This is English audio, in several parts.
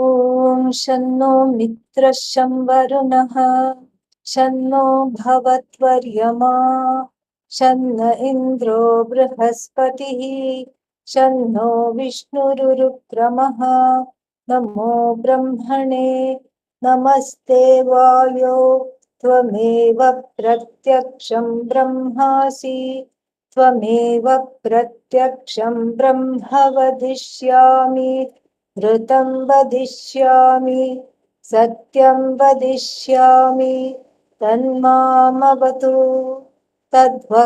ॐ शन्नो मित्रः शं वरुणः शन्नो भवत्वर्यमा शन्न इन्द्रो बृहस्पतिः शन्नो विष्णुरुक्रमः नमो ब्रह्मणे नमस्ते वायो त्वमेव प्रत्यक्षं ब्रह्मासि त्वमेव प्रत्यक्षं ब्रह्म वदिष्यामि ऋतं वदिष्यामि सत्यं वदिष्यामि तन्मामवतु तद्वक्तारमवतु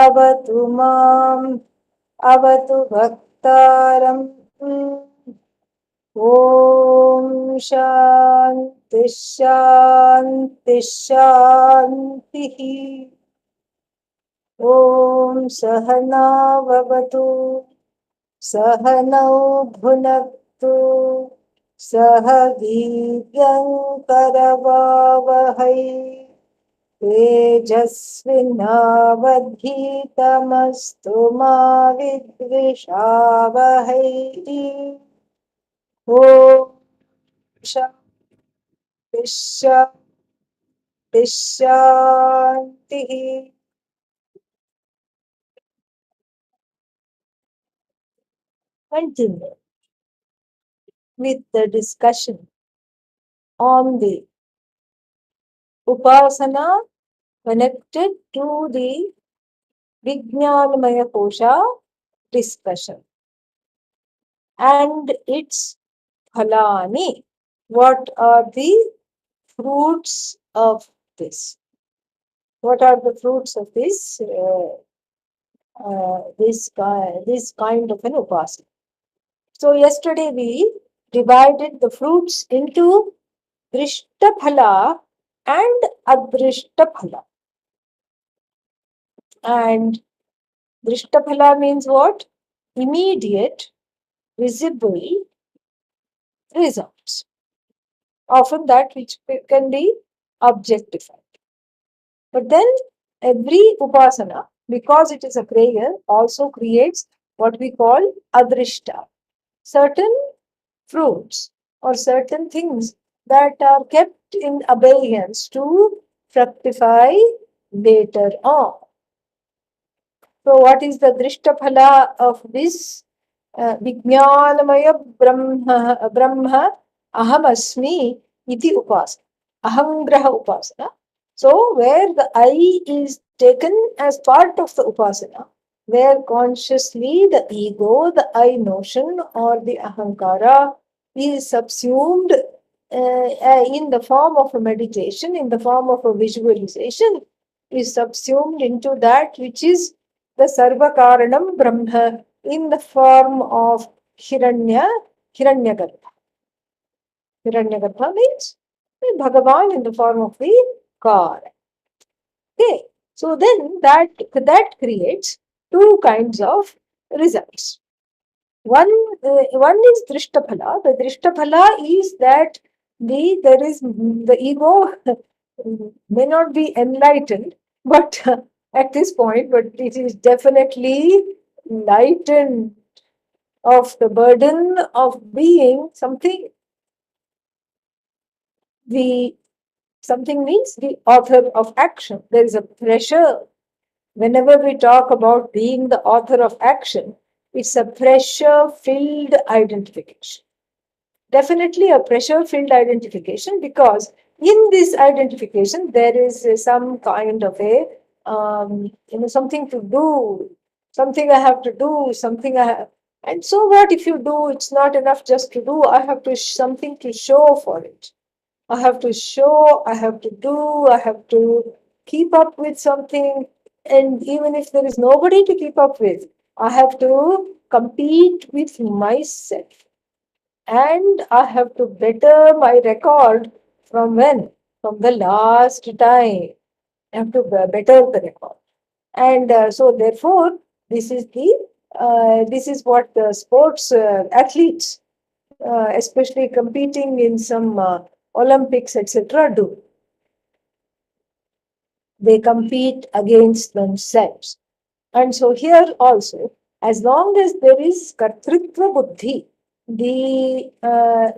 अवतु माम् अवतु वक्तारम् ॐ शान्ति शान्ति शान्तिः ॐ सहनाववतु सहनौ भुनक्तु सह वीर्यङ्करवावहै तेजस्विनावधीतमस्तु मा विद्विषावहै ॐ शान्ति शान्ति शान्तिः Continue with the discussion on the upasana connected to the Vijnanamaya Kosha discussion and its phalani. What are the fruits of this? What are the fruits of this this kind of an upasana? So yesterday we divided the fruits into Drishtaphala and Adrishtaphala. And Drishtaphala means what? Immediate, visible results. Often that which can be objectified. But then every upasana, because it is a prayer, also creates what we call adrishta. Certain fruits or certain things that are kept in abeyance to fructify later on. So what is the drishtaphala of this Vijnanamaya Brahma Aham Asmi iti upasana, Ahangraha upasana. So where the I is taken as part of the upasana, where consciously the ego, the I notion or the ahankara is subsumed in the form of a meditation, in the form of a visualization, is subsumed into that which is the Sarvakaranam Brahma in the form of Hiranyagarbha. Hiranyagarbha means Bhagavan in the form of the car. Okay, so then that creates two kinds of results. One is Drishtaphala. The Drishtaphala is that the ego may not be enlightened, but at this point, but it is definitely lightened of the burden of being something. Something means the author of action. There is a pressure. Whenever we talk about being the author of action, it's a pressure-filled identification. Definitely a pressure-filled identification, because in this identification there is some kind of a something to do, something I have to do, something I have. And so what if you do? It's not enough just to do. I have to something to show for it. I have to show, I have to do, I have to keep up with something. And even if there is nobody to keep up with, I have to compete with myself. And I have to better my record from when? From the last time. I have to better the record. And so therefore, this is what the sports athletes, especially competing in some Olympics, etc., do. They compete against themselves. And so here also, as long as there is kartritva buddhi, the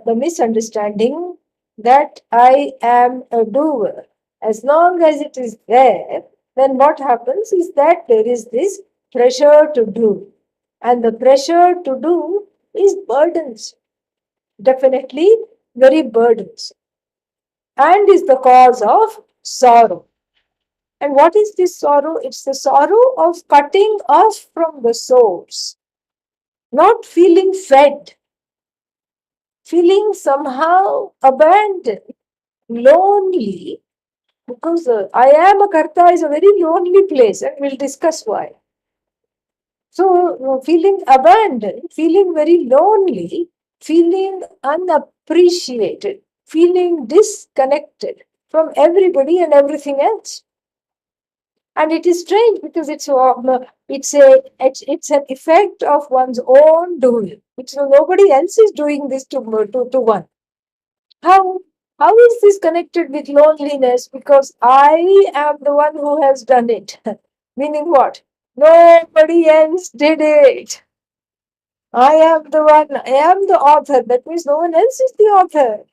misunderstanding that I am a doer. As long as it is there, then what happens is that there is this pressure to do. And the pressure to do is burdens, definitely very burdens, and is the cause of sorrow. And what is this sorrow? It's the sorrow of cutting off from the source, not feeling fed, feeling somehow abandoned, lonely, because I am a karta is a very lonely place, and we'll discuss why. So, feeling abandoned, feeling very lonely, feeling unappreciated, feeling disconnected from everybody and everything else. And it is strange because it's an effect of one's own doing. It's nobody else is doing this to one. How how is this connected with loneliness? Because I am the one who has done it. Meaning what? Nobody else did it. I am the one. I am the author. That means no one else is the author.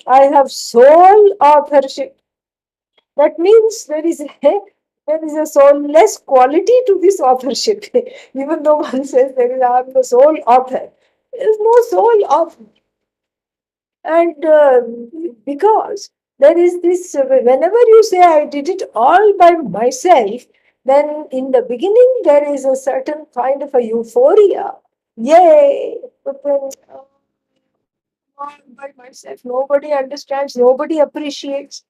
I have sole authorship. That means there is a soulless quality to this authorship. Even though one says I'm the sole author, there is no sole author. And because there is this, whenever you say I did it all by myself, then in the beginning there is a certain kind of a euphoria. Yay! But then, all by myself, nobody understands, nobody appreciates.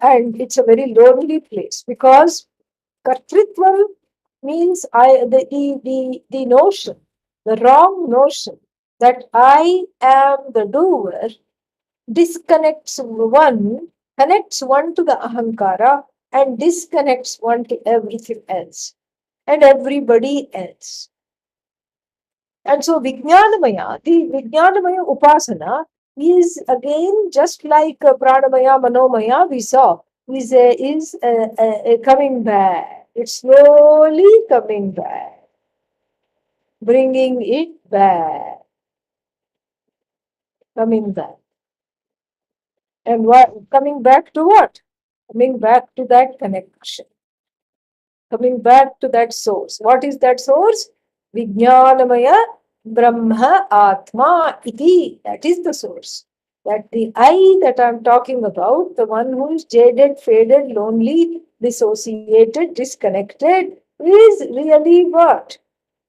And it's a very lonely place because Kartritvam means the notion, the wrong notion that I am the doer connects one to the ahankara and disconnects one to everything else and everybody else. And so the Vijnanamaya Upasana is again just like Pranamaya, Manomaya we saw, is coming back. It's slowly coming back, bringing it back, coming back. And coming back to what? Coming back to that connection, coming back to that source. What is that source? Vijnanamaya Brahma Atma Iti. That is the source. That the I that I'm talking about, the one who is jaded, faded, lonely, dissociated, disconnected, is really what?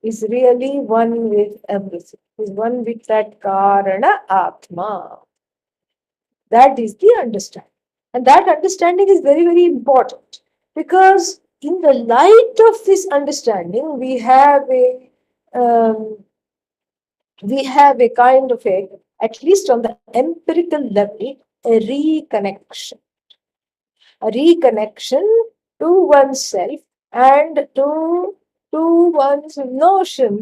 Is really one with everything. Is one with that Karana Atma. That is the understanding. And that understanding is very, very important because in the light of this understanding, um, we have a kind of at least on the empirical level, a reconnection to oneself and to one's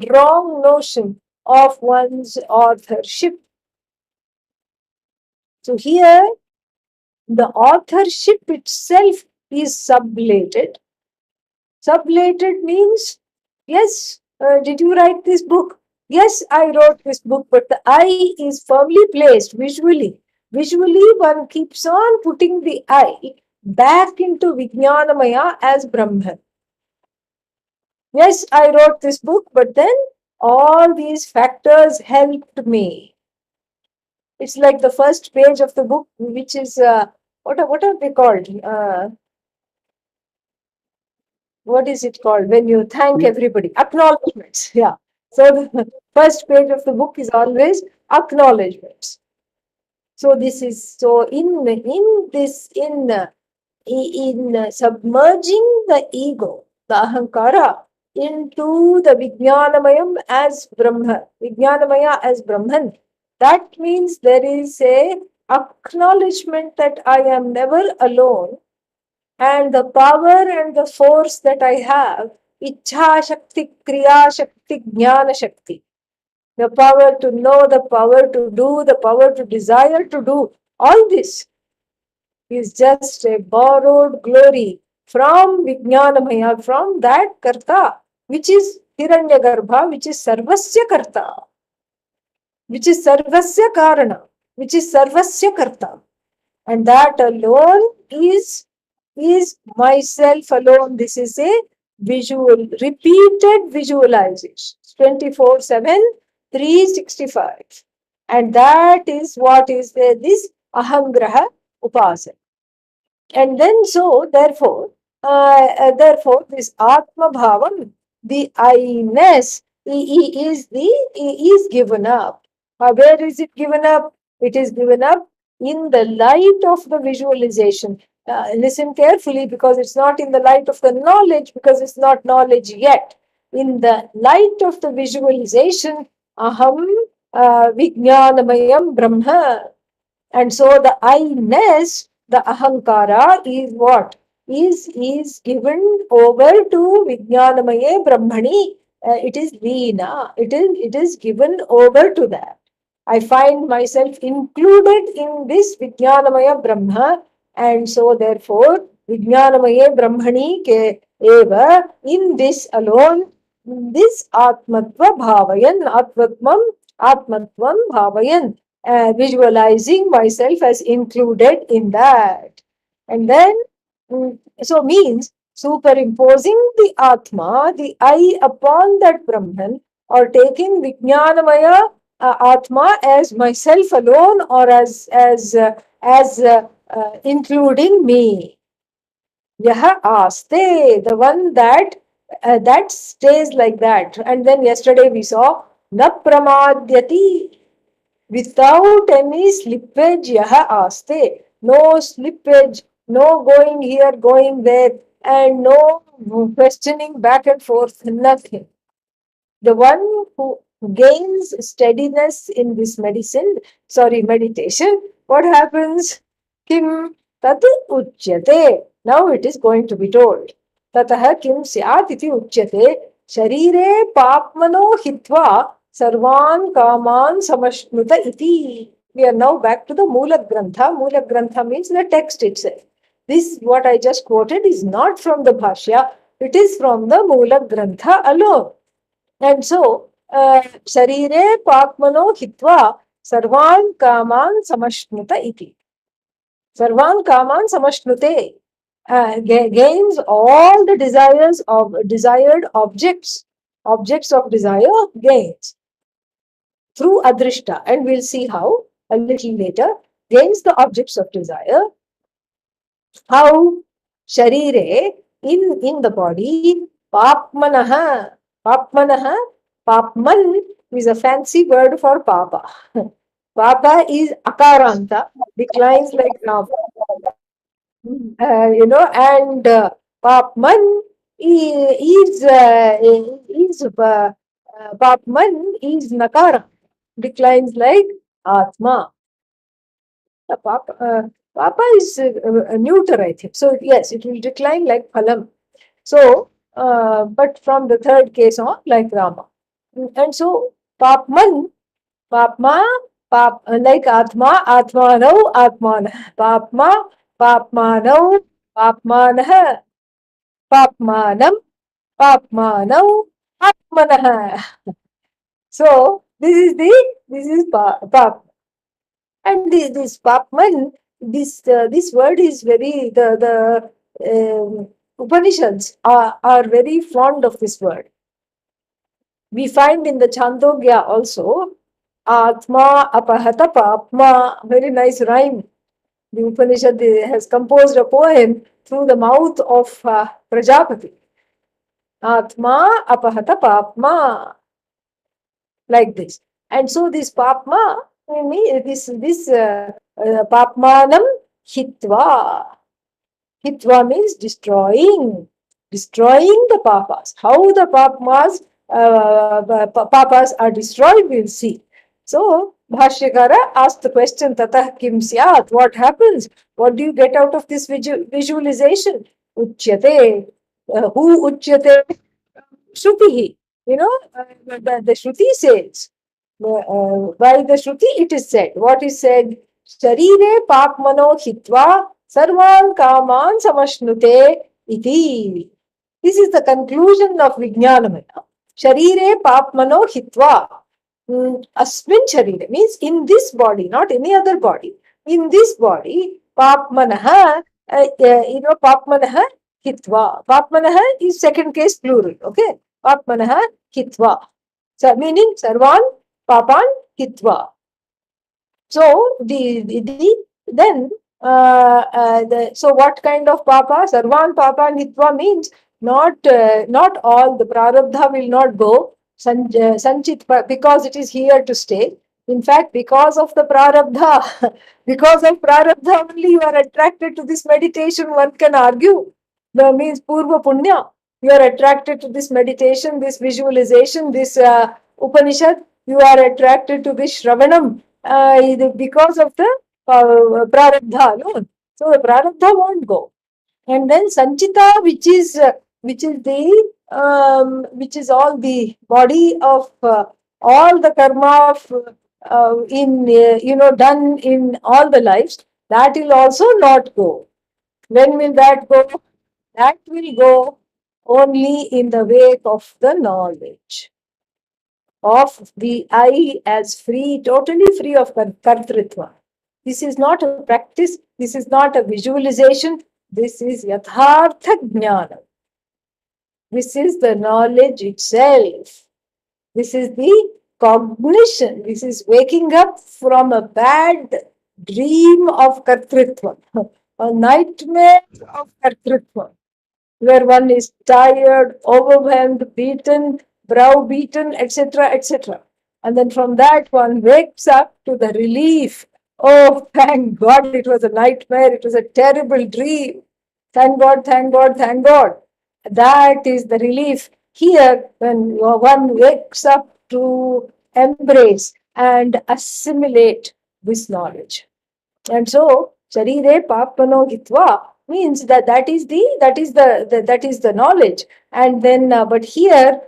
wrong notion of one's authorship. So here the authorship itself is sublated. Sublated means, yes, did you write this book? Yes, I wrote this book, but the I is firmly placed visually. Visually, one keeps on putting the I back into Vijnanamaya as Brahman. Yes, I wrote this book, but then all these factors helped me. It's like the first page of the book, which is what are they called? What is it called when you thank everybody? Acknowledgements. Yeah. So the first page of the book is always acknowledgements. So this is so in submerging the ego, the ahankara, into the Vijnanamayam as Vijnanamaya as Brahman. That means there is a acknowledgement that I am never alone, and the power and the force that I have, Ichha Shakti, Kriya Shakti, Jnana Shakti. The power to know, the power to do, the power to desire to do. All this is just a borrowed glory from Vijnanamaya, from that Karta, which is Hiranyagarbha, which is Sarvasya Karta, which is Sarvasya Karana, which is Sarvasya Karta. And that alone is myself alone. This is a repeated visualization. 24/7, 365. And that is what is there, this ahangraha upasana. And then therefore, this Atma Bhavam, the I-ness, is given up. Where is it given up? It is given up in the light of the visualization. Listen carefully, because it's not in the light of the knowledge, because it's not knowledge yet. In the light of the visualization, aham vijnanamayam brahma. And so the I-ness, the ahankara, is what? Is given over to Vijnanamaye Brahmani. It is Veena. It is given over to that. I find myself included in this Vijnanamaya Brahma, and so therefore Vijnanamaye Brahmani ke eva, in this alone, this Atmatva Bhavayan, Atmatvam Bhavayan, visualizing myself as included in that. And then, so means superimposing the Atma, the I, upon that Brahman, or taking Vijnanamaya Atma as myself alone, or as including me. Yaha aste, the one that stays like that. And then yesterday we saw na pramadyati, without any slippage, yaha aste. No slippage, no going here, going there, and no questioning back and forth, nothing. The one who gains steadiness in this meditation, what happens? Kim tat uchyate. Now it is going to be told. Tatah kim syat iti uchyate. Sharire papmano hitva sarvan kaman samashnuta iti. We are now back to the Mula Grantha. Mula Grantha means the text itself. This, what I just quoted, is not from the Bhashya. It is from the Mula Grantha alone. And so, Sharire Pakmano Hitva Sarvan Kaman Samashnuta iti. Sarvan Kaman Samashnute gains all the desires of desired objects of desire, gains through Adrishta. And we'll see how a little later. Gains the objects of desire. How? Sharire, in the body, Papmanaha. Papmanaha, Papman is a fancy word for Papa. Papa is Akaranta, declines like Ram. And Papman is Papman is Nakara, declines like Atma. Papa is neuter, I think. So yes, it will decline like Phalam. So, but from the third case on, like Rama. And so, Papman, Papma, like Atma, Atmanau, Atman, Papma, Papmanau, Papmanah, Papmanam, Papmanau, Atmanah. So, this is Pap. And this Papman, this word is very, the Upanishads are very fond of this word. We find in the Chandogya also, Atma Apahata Papma, very nice rhyme. The Upanishad has composed a poem through the mouth of Prajapati. Atma Apahata Papma, like this. And so this Papma, this Papmanam Hitva. Hitva means destroying the papas. How the papas are destroyed, we'll see. So, Bhashyakara asked the question, Tatah kim syat? What happens? What do you get out of this visualization? Uchyate. Who uchyate? Shruti. The Shruti says. By the Shruti it is said. What is said? Sharire papmano hitva sarvan kaman samashnute iti. This is the conclusion of Vijnanamaya. Sharire papmano hitva. Asmin sharire means in this body, not any other body. In this body, papmanaha, papmanaha hitva. Papmanaha is second case plural. Okay. Papmanaha hitva. So, meaning sarvan papan hitva. So then so what kind of papa? Sarvan papa nitva means not all the prarabdha will not go sanchit because it is here to stay. In fact, because of the prarabdha, because of prarabdha only you are attracted to this meditation. One can argue. That means purva punya. You are attracted to this meditation, this visualization, this Upanishad. You are attracted to this Shravanam because of the prarabdha alone. So the prarabdha won't go. And then sanchita, which is all the body of all the karma of, done in all the lives, that will also not go. When will that go? That will go only in the wake of the knowledge of the I as free, totally free of kartritva. This is not a practice, this is not a visualization, this is yathartha jnana. This is the knowledge itself. This is the cognition. This is waking up from a bad dream of kartritva, a nightmare of kartritva, where one is tired, overwhelmed, beaten, browbeaten, etc., etc. And then from that one wakes up to the relief. Oh, thank God, it was a nightmare, it was a terrible dream. Thank God, thank God, thank God. That is the relief. Here, when one wakes up to embrace and assimilate this knowledge. And so, Sharire Papano Hitva means that is the knowledge. And then, but here,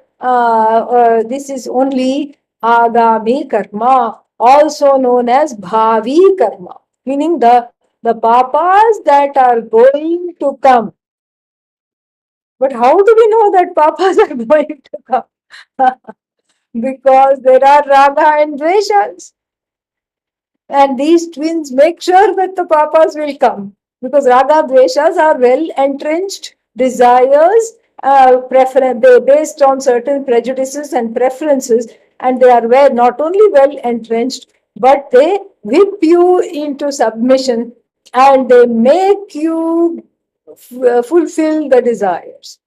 this is only Agami Karma, also known as Bhavi Karma, meaning the papas that are going to come. But how do we know that papas are going to come? Because there are raga and dveshas. And these twins make sure that the papas will come. Because raga dveshas are well entrenched desires, based on certain prejudices and preferences, and they are not only well entrenched, but they whip you into submission and they make you fulfill the desires.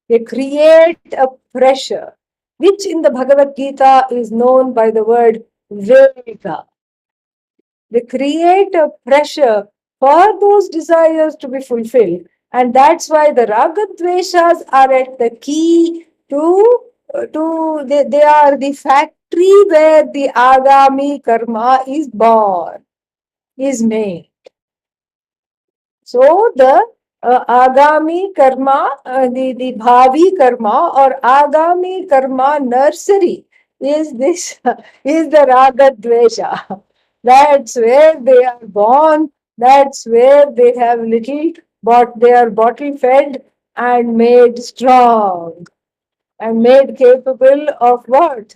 They create a pressure, which in the Bhagavad Gita is known by the word Vega. They create a pressure for those desires to be fulfilled. And that's why the ragadveshas are at the key they are the factory where the agami karma is born, is made. So the agami karma, the bhavi karma or agami karma nursery is this is the ragadvesha. That's where they are born. That's where they have they are bottle fed and made strong and made capable of what?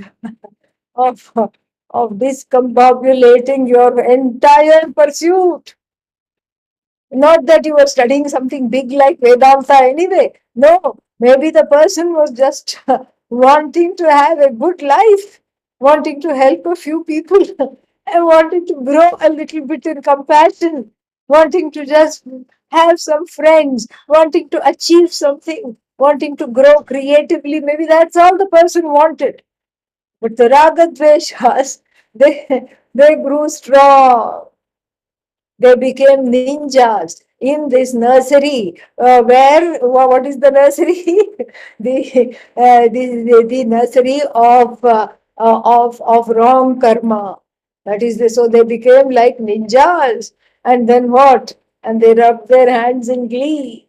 of discombobulating your entire pursuit. Not that you were studying something big like Vedanta anyway. No, maybe the person was just wanting to have a good life, wanting to help a few people, and wanting to grow a little bit in compassion, wanting to just have some friends, wanting to achieve something, wanting to grow creatively. Maybe that's all the person wanted. But the Ragadveshas, they grew strong. They became ninjas in this nursery where what is the nursery? The nursery of wrong karma. That is so they became like ninjas. And then what? And they rubbed their hands in glee.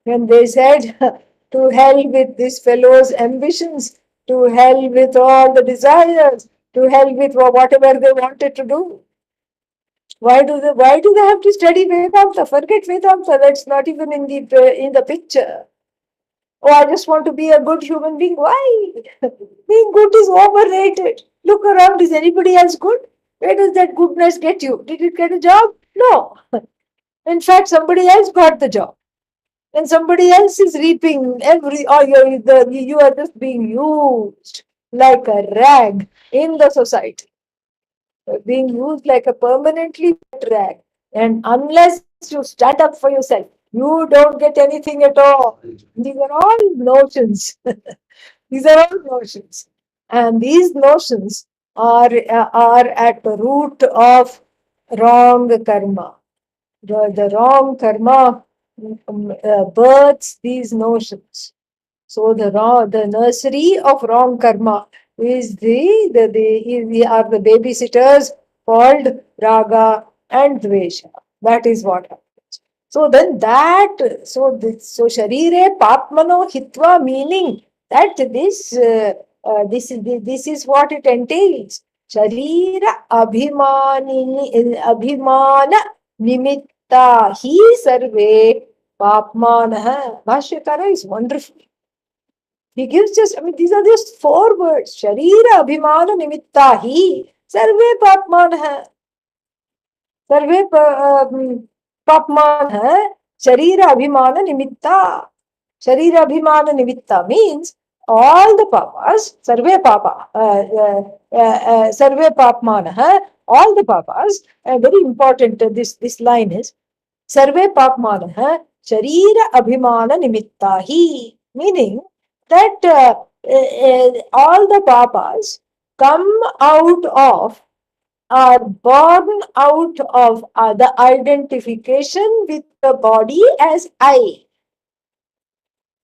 And they said, to hell with this fellow's ambitions, to hell with all the desires, to hell with whatever they wanted to do. Why do they have to study Vedanta? Forget Vedanta. That's not even in the picture. Oh, I just want to be a good human being. Why? Being good is overrated. Look around. Is anybody else good? Where does that goodness get you? Did it get a job? No. In fact, somebody else got the job. And somebody else is reaping or you are just being used like a rag in the society. You're being used like a permanently wet rag. And unless you stand up for yourself, you don't get anything at all. These are all notions. These are all notions. And these notions are at the root of wrong karma. The wrong karma births these notions. So the nursery of wrong karma is are the babysitters called raga and dvesha. That is what happens. So then so sharire papmano hitva, meaning that this is what it entails. Sharira abhimana nimitta hi sarve papmanah. Bhashyakara is wonderful. He gives just, these are just 4 words. Sharira abhimana nimitta hi sarve papmanah. Sarve papmanah sharira abhimana nimitta. Sharira abhimana nimitta means all the papas, sarve papmanah, all the papas, very important, this line is, sarve papmanah sharira abhimana nimitta hi, meaning that all the papas come out of, are born out of the identification with the body as I.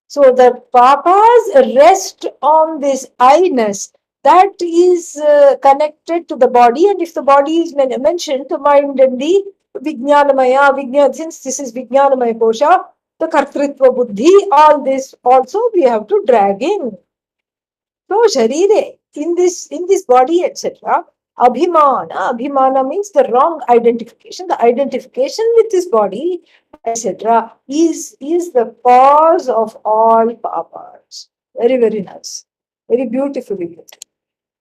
So the papas rest on this I-ness that is connected to the body, and if the body is mentioned, the mind and the Vijnanamaya, since this is Vijnanamaya Kosha, the Kartritva Buddhi, all this also we have to drag in. So Sharire, in this body, etc., Abhimana means the wrong identification. The identification with this body, etc., is the cause of all papas. Very, very nice. Very beautifully put.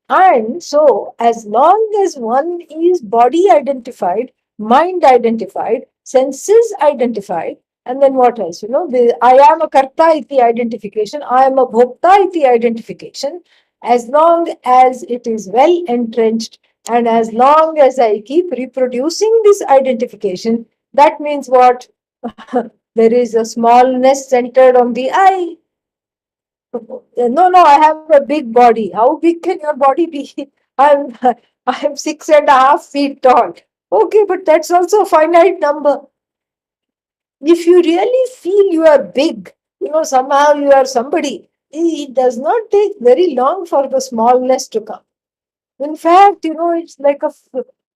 And so, as long as one is body identified, mind identified, senses identified, and then what else? I am a karta iti identification, I am a bhokta iti identification. As long as it is well entrenched, and as long as I keep reproducing this identification, that means what? There is a smallness centered on the I. No, I have a big body. How big can your body be? I'm I'm 6.5 feet tall. Okay, but that's also a finite number. If you really feel you are big, somehow you are somebody, it does not take very long for the smallness to come. In fact, it's like a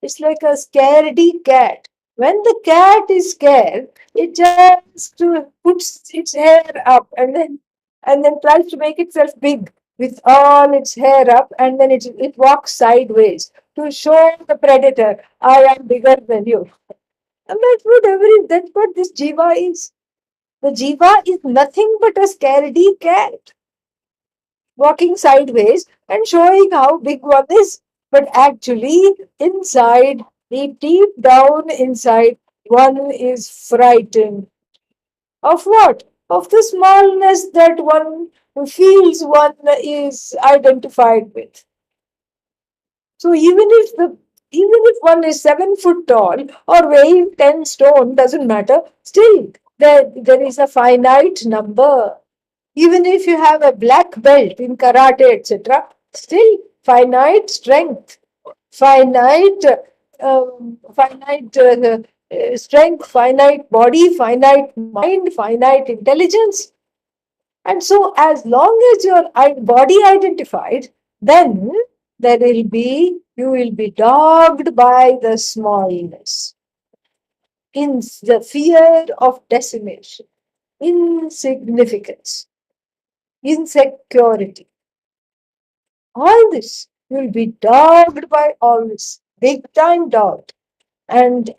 scaredy cat. When the cat is scared, it just puts its hair up and then tries to make itself big with all its hair up, and then it walks sideways to show the predator, I am bigger than you. And that's what this jiva is. The jiva is nothing but a scaredy cat walking sideways and showing how big one is. But actually, inside, deep down inside, one is frightened. Of what? Of the smallness that one feels one is identified with. So even if one is 7 foot tall or weighing 10 stone, doesn't matter, still there is a finite number. Even if you have a black belt in karate, etc., still finite strength, finite, strength, finite body, finite mind, finite intelligence. And so, as long as your body identified, then you will be dogged by the smallness, in the fear of decimation, insignificance, insecurity. All this, you will be dogged by all this, big time dogged. And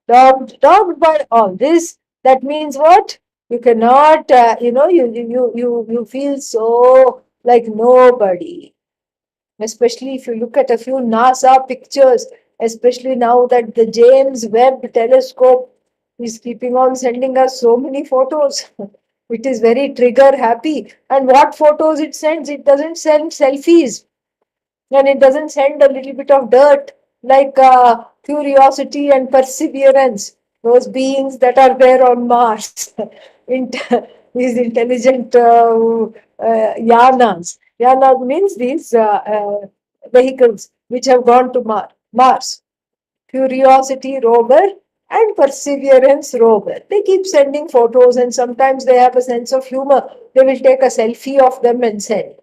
dogged by all this, that means what? You cannot, you feel so like nobody. Especially if you look at a few NASA pictures, especially now that the James Webb telescope is keeping on sending us so many photos. It is very trigger happy. And what photos it sends? It doesn't send selfies, and it doesn't send a little bit of dirt like curiosity and perseverance, those beings that are there on Mars. These intelligent yanas. Yanas means these vehicles which have gone to Mars. Curiosity rover and perseverance rover. They keep sending photos, and sometimes they have a sense of humor. They will take a selfie of them and send.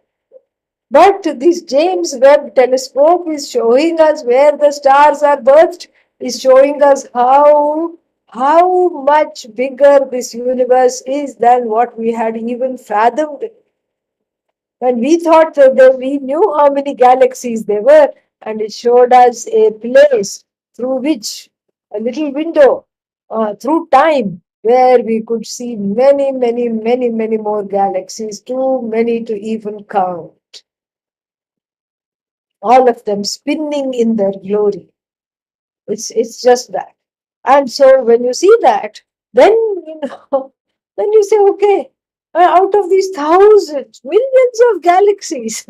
But this James Webb telescope is showing us where the stars are birthed, is showing us how much bigger this universe is than what we had even fathomed. And we thought that we knew how many galaxies there were, and it showed us a place through which a little window through time where we could see many, many, many, many more galaxies, too many to even count, all of them spinning in their glory. It's just that. And so when you see that, then you know, then you say, okay, out of these thousands, millions of galaxies,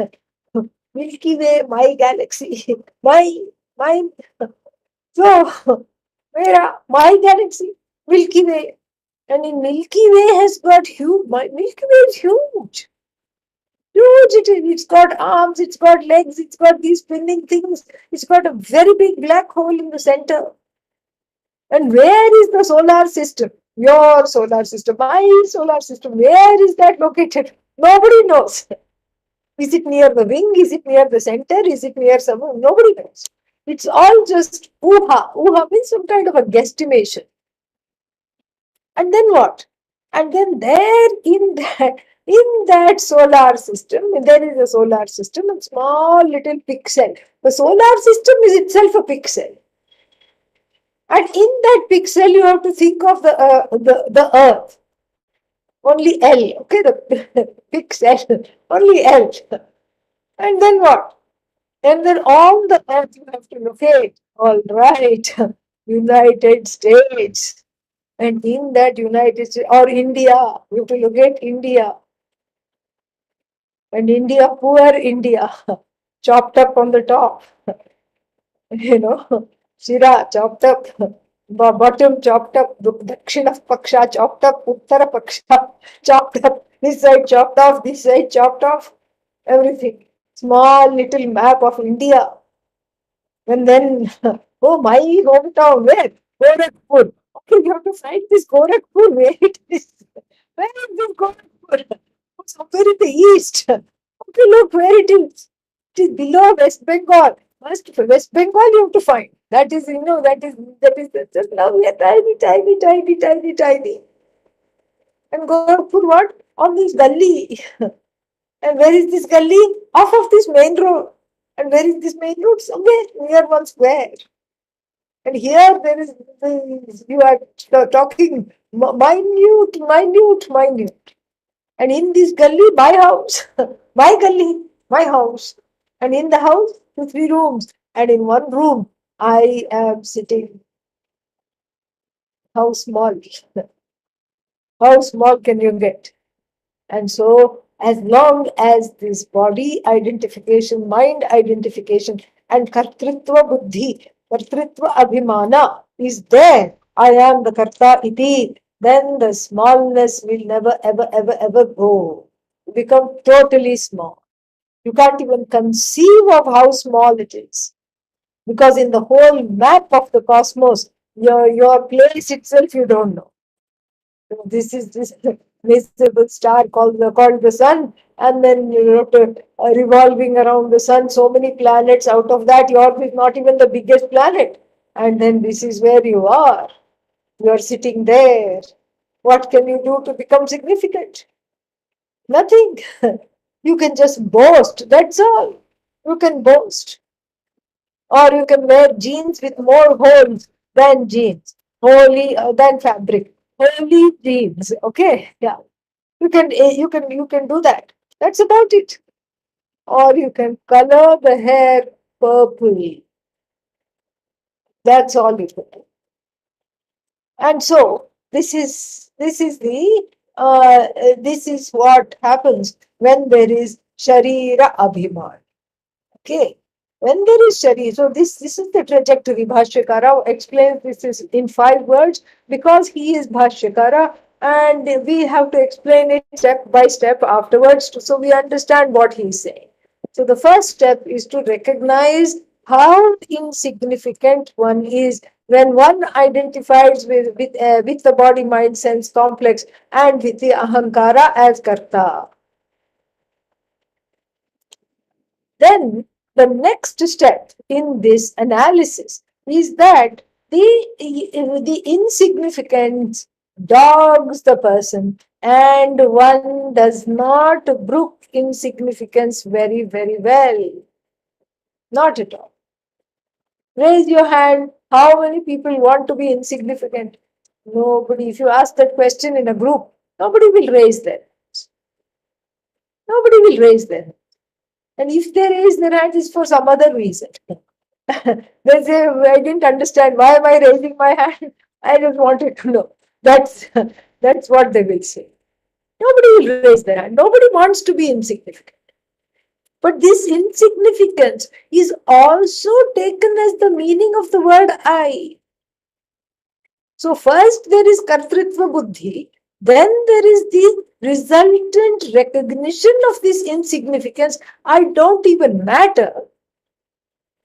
Milky Way, my galaxy, mine. So where are my galaxy? Milky Way. And in Milky Way has got huge. My Milky Way is huge. Huge it is. It's got arms, it's got legs, it's got these spinning things, it's got a very big black hole in the center. And where is the solar system? Your solar system, my solar system, where is that located? Nobody knows. Is it near the wing? Is it near the center? Is it near somewhere? Nobody knows. It's all just ooha. Ooha means some kind of a guesstimation. And then what? And then there in that solar system, there is a solar system, a small little pixel. The solar system is itself a pixel. And in that pixel, you have to think of the Earth. Only L, okay, the pixel, only L. And then what? And then on the Earth, you have to locate. All right, United States. And in that United States, or India, you have to locate India. And India, poor India, chopped up on the top, Shira chopped up, bottom chopped up, Dakshina Paksha chopped up, Uttara Paksha chopped up, this side chopped off, this side chopped off, everything. Small little map of India. And then, oh, my hometown, where? Gorakhpur. Okay, you have to find this Gorakhpur, where it is. Where is this Gorakhpur? Somewhere in the east. Okay, look where it is. It is below West Bengal. West Bengal you have to find. That is, that is just now we are tiny, tiny, tiny, tiny, tiny. And Gorakhpur what? On this gully. And where is this gully? Off of this main road. And where is this main road? Somewhere near one square. And here there is, you are talking minute. And in this gully, my house, my gully, my house. And in the house, 2, 3 rooms. And in one room, I am sitting. How small? How small can you get? And so, as long as this body identification, mind identification, and kartritva buddhi, kartritva abhimana is there, I am the karta iti, then the smallness will never, ever, ever, ever go. Become totally small. You can't even conceive of how small it is. Because in the whole map of the cosmos, your place itself you don't know. This is this visible star called the sun, and then revolving around the sun, so many planets. Out of that, yours is not even the biggest planet, and then this is where you are. You are sitting there. What can you do to become significant? Nothing. You can just boast. That's all. You can boast, or you can wear jeans with more holes than jeans, holy than fabric. holy dreams. Okay, yeah, you can do that. That's about it. Or you can color the hair purple. That's all you can do. And so this is what happens when there is Sharira Abhiman. Okay. When there is Shari, so this is the trajectory. Bhashyakara explains this is in 5 words because he is Bhashyakara, and we have to explain it step by step afterwards so we understand what he is saying. So the first step is to recognize how insignificant one is when one identifies with the body mind sense complex and with the ahankara as karta. Then the next step in this analysis is that the insignificance dogs the person, and one does not brook insignificance very, very well. Not at all. Raise your hand. How many people want to be insignificant? Nobody. If you ask that question in a group, nobody will raise their hands. Nobody will raise their hand. And if they raise their hand, it's for some other reason. They say, I didn't understand. Why am I raising my hand? I just wanted to know. That's that's what they will say. Nobody will raise their hand. Nobody wants to be insignificant. But this insignificance is also taken as the meaning of the word I. So first there is kartritva buddhi, then there is the resultant recognition of this insignificance. I don't even matter.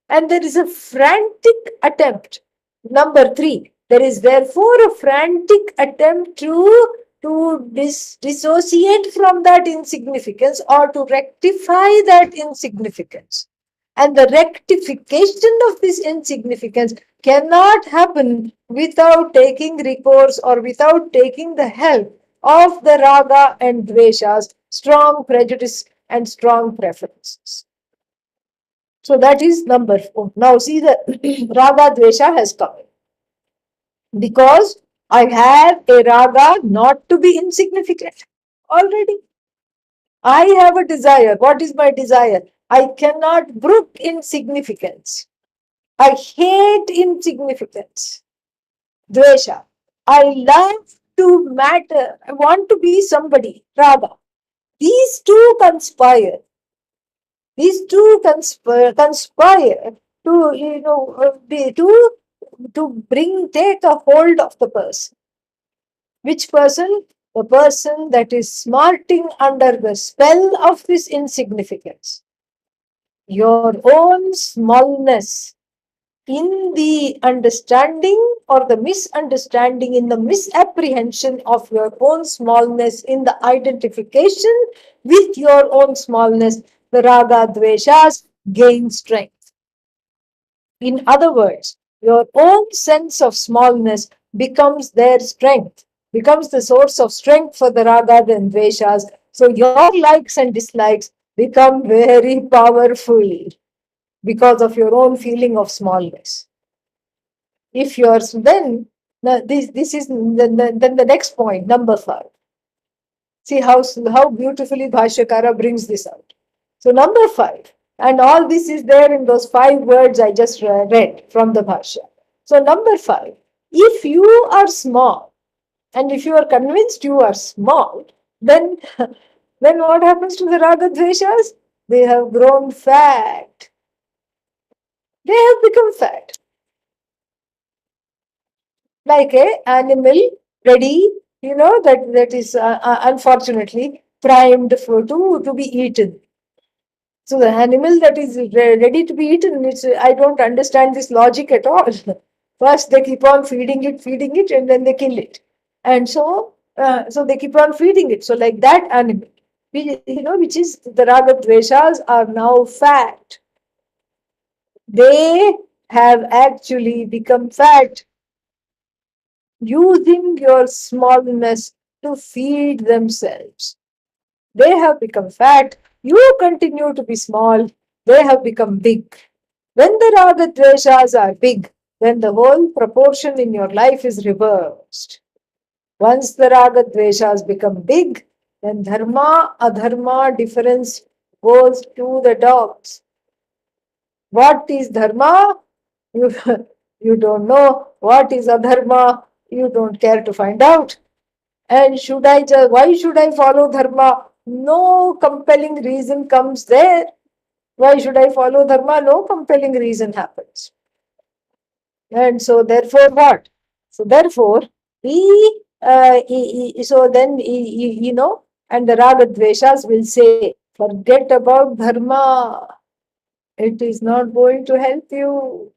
And there is a frantic attempt. Number 3, there is therefore a frantic attempt to dissociate from that insignificance or to rectify that insignificance. And the rectification of this insignificance cannot happen without taking recourse or without taking the help of the raga and dveshas, strong prejudice and strong preferences. So that is number 4. Now see the raga dvesha has come in. Because I have a raga not to be insignificant already. I have a desire. What is my desire? I cannot brook insignificance. I hate insignificance. Dvesha. I love to matter. I want to be somebody. Raga. These two conspire. These two conspire to, take a hold of the person. Which person? The person that is smarting under the spell of this insignificance. Your own smallness in the understanding or the misunderstanding, in the misapprehension of your own smallness, in the identification with your own smallness, the raga dveshas gain strength. In other words, your own sense of smallness becomes their strength, becomes the source of strength for the raga and dveshas. So your likes and dislikes become very powerful because of your own feeling of smallness. If yours, then this is then the next point, number 5. See how beautifully Bhashyakara brings this out. So number 5, and all this is there in those 5 words I just read from the Bhashya. So number 5, if you are small, and if you are convinced you are small, then then what happens to the raga dveshas? They have grown fat. They have become fat. Like a animal ready, that is unfortunately primed to be eaten. So the animal that is ready to be eaten, I don't understand this logic at all. First they keep on feeding it, and then they kill it. And so they keep on feeding it. So like that animal, which is the raga dveshas are now fat. They have actually become fat, using your smallness to feed themselves. They have become fat. You continue to be small. They have become big. When the raga dveshas are big, then the whole proportion in your life is reversed. Once the raga dveshas become big, then dharma, adharma difference goes to the dogs. What is dharma? You, you don't know. What is adharma? You don't care to find out. And why should I follow dharma? No compelling reason comes there. Why should I follow dharma? No compelling reason happens. And so therefore what? So therefore, so then, and the raga dveshas will say, forget about dharma. It is not going to help you.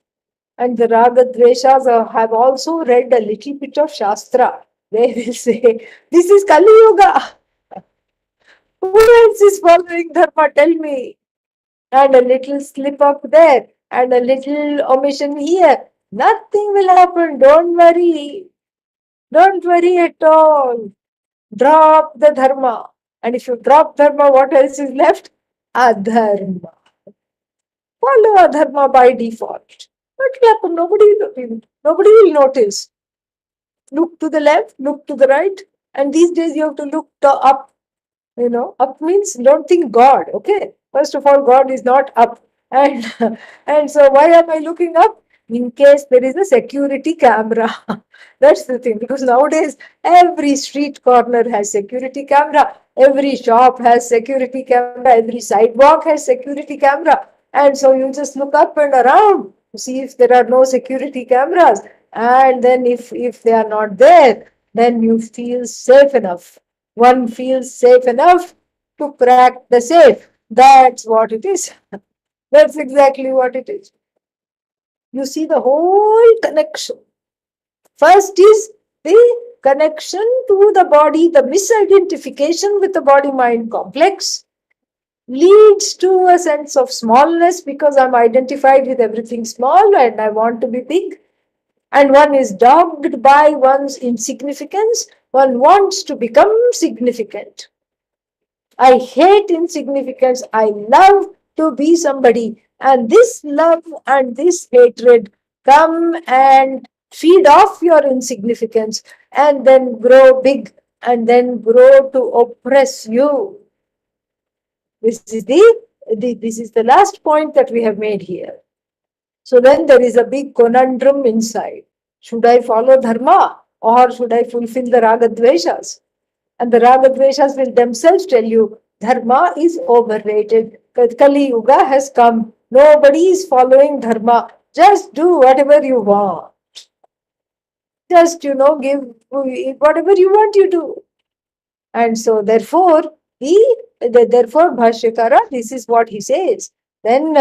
And the raga dveshas have also read a little bit of Shastra. They will say, this is Kali Yuga. Who else is following dharma? Tell me. And a little slip up there and a little omission here. Nothing will happen. Don't worry. Don't worry at all. Drop the dharma. And if you drop dharma, what else is left? Adharma. Follow adharma by default. What will happen? Nobody will notice. Look to the left, look to the right. And these days you have to look up. Up means don't think God. Okay. First of all, God is not up. And and so why am I looking up? In case there is a security camera. That's the thing. Because nowadays every street corner has security camera. Every shop has security camera. Every sidewalk has security camera. And so you just look up and around to see if there are no security cameras. And then if they are not there, then you feel safe enough. One feels safe enough to crack the safe. That's what it is. That's exactly what it is. You see the whole connection. First is the connection to the body, the misidentification with the body-mind complex leads to a sense of smallness because I'm identified with everything small and I want to be big. And one is dogged by one's insignificance. One wants to become significant. I hate insignificance. I love to be somebody. And this love and this hatred come and feed off your insignificance and then grow big and then grow to oppress you. This is the last point that we have made here. So then there is a big conundrum inside. Should I follow dharma or should I fulfill the raga dveshas? And the raga dveshas will themselves tell you dharma is overrated. Kali Yuga has come. Nobody is following dharma. Just do whatever you want. Just, give whatever you want, you do. And so therefore, therefore Bhashyakara, this is what he says. Then,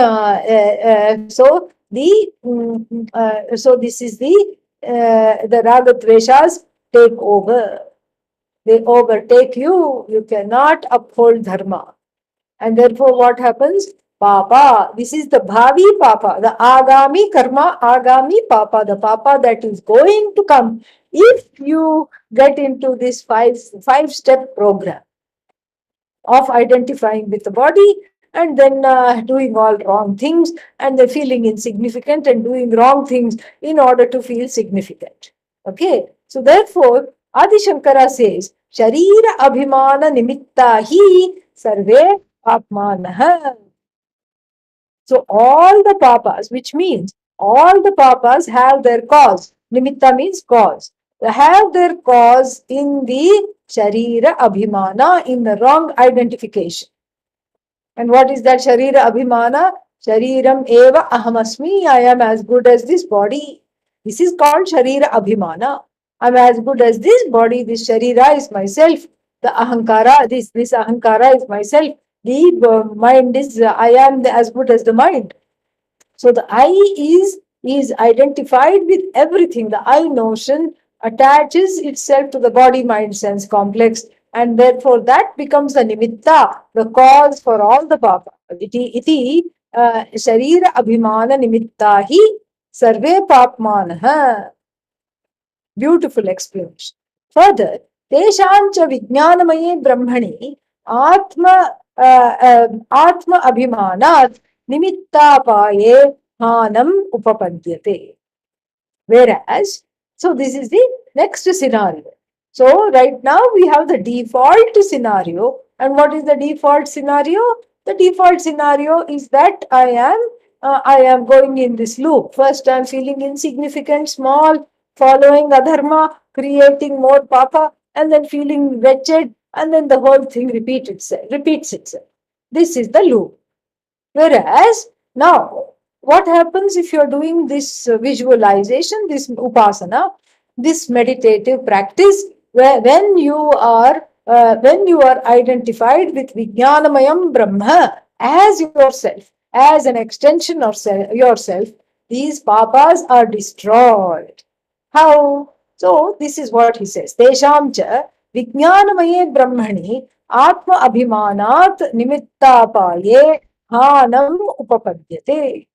so this is the raga dveshas take over. They overtake you. You cannot uphold dharma. And therefore, what happens? Papa. This is the bhavi papa, the agami karma, agami papa, the papa that is going to come if you get into this five-step program of identifying with the body and then doing all wrong things and then feeling insignificant and doing wrong things in order to feel significant. Okay. So therefore, Adi Shankara says, Sharira Abhimana Nimitta hi sarve papmanah. So all the papas, which means all the papas have their cause. Nimitta means cause. They have their cause in the Sharira Abhimana, in the wrong identification. And what is that Sharira Abhimana? Shariram eva ahamasmi. I am as good as this body. This is called Sharira Abhimana. I am as good as this body. This Sharira is myself. The Ahankara, this Ahankara is myself. The mind is, I am as good as the mind. So the I is identified with everything. The I notion attaches itself to the body, mind, sense complex, and therefore that becomes the nimitta, the cause for all the papa. Iti sharira abhimana nimitta hi sarve papmanah. Beautiful explanation. Further, teshancha vijnanamaye brahmani atma atma abhimanat nimittapaye hanam upapadyate. Whereas, so this is the next scenario. So right now we have the default scenario. And what is the default scenario? The default scenario is that I am going in this loop. First I am feeling insignificant, small, following adharma, creating more papa, and then feeling wretched, and then the whole thing repeats itself. This is the loop. Whereas now, what happens if you're doing this visualization, this upasana, this meditative practice, where when you are identified with Vijnanamayam Brahma as yourself, as an extension of yourself, these papas are destroyed. How? So this is what he says. Tesham cha Vijnanamaye Brahmani Atma Abhimanat Nimittapaye Hanam upapadyate.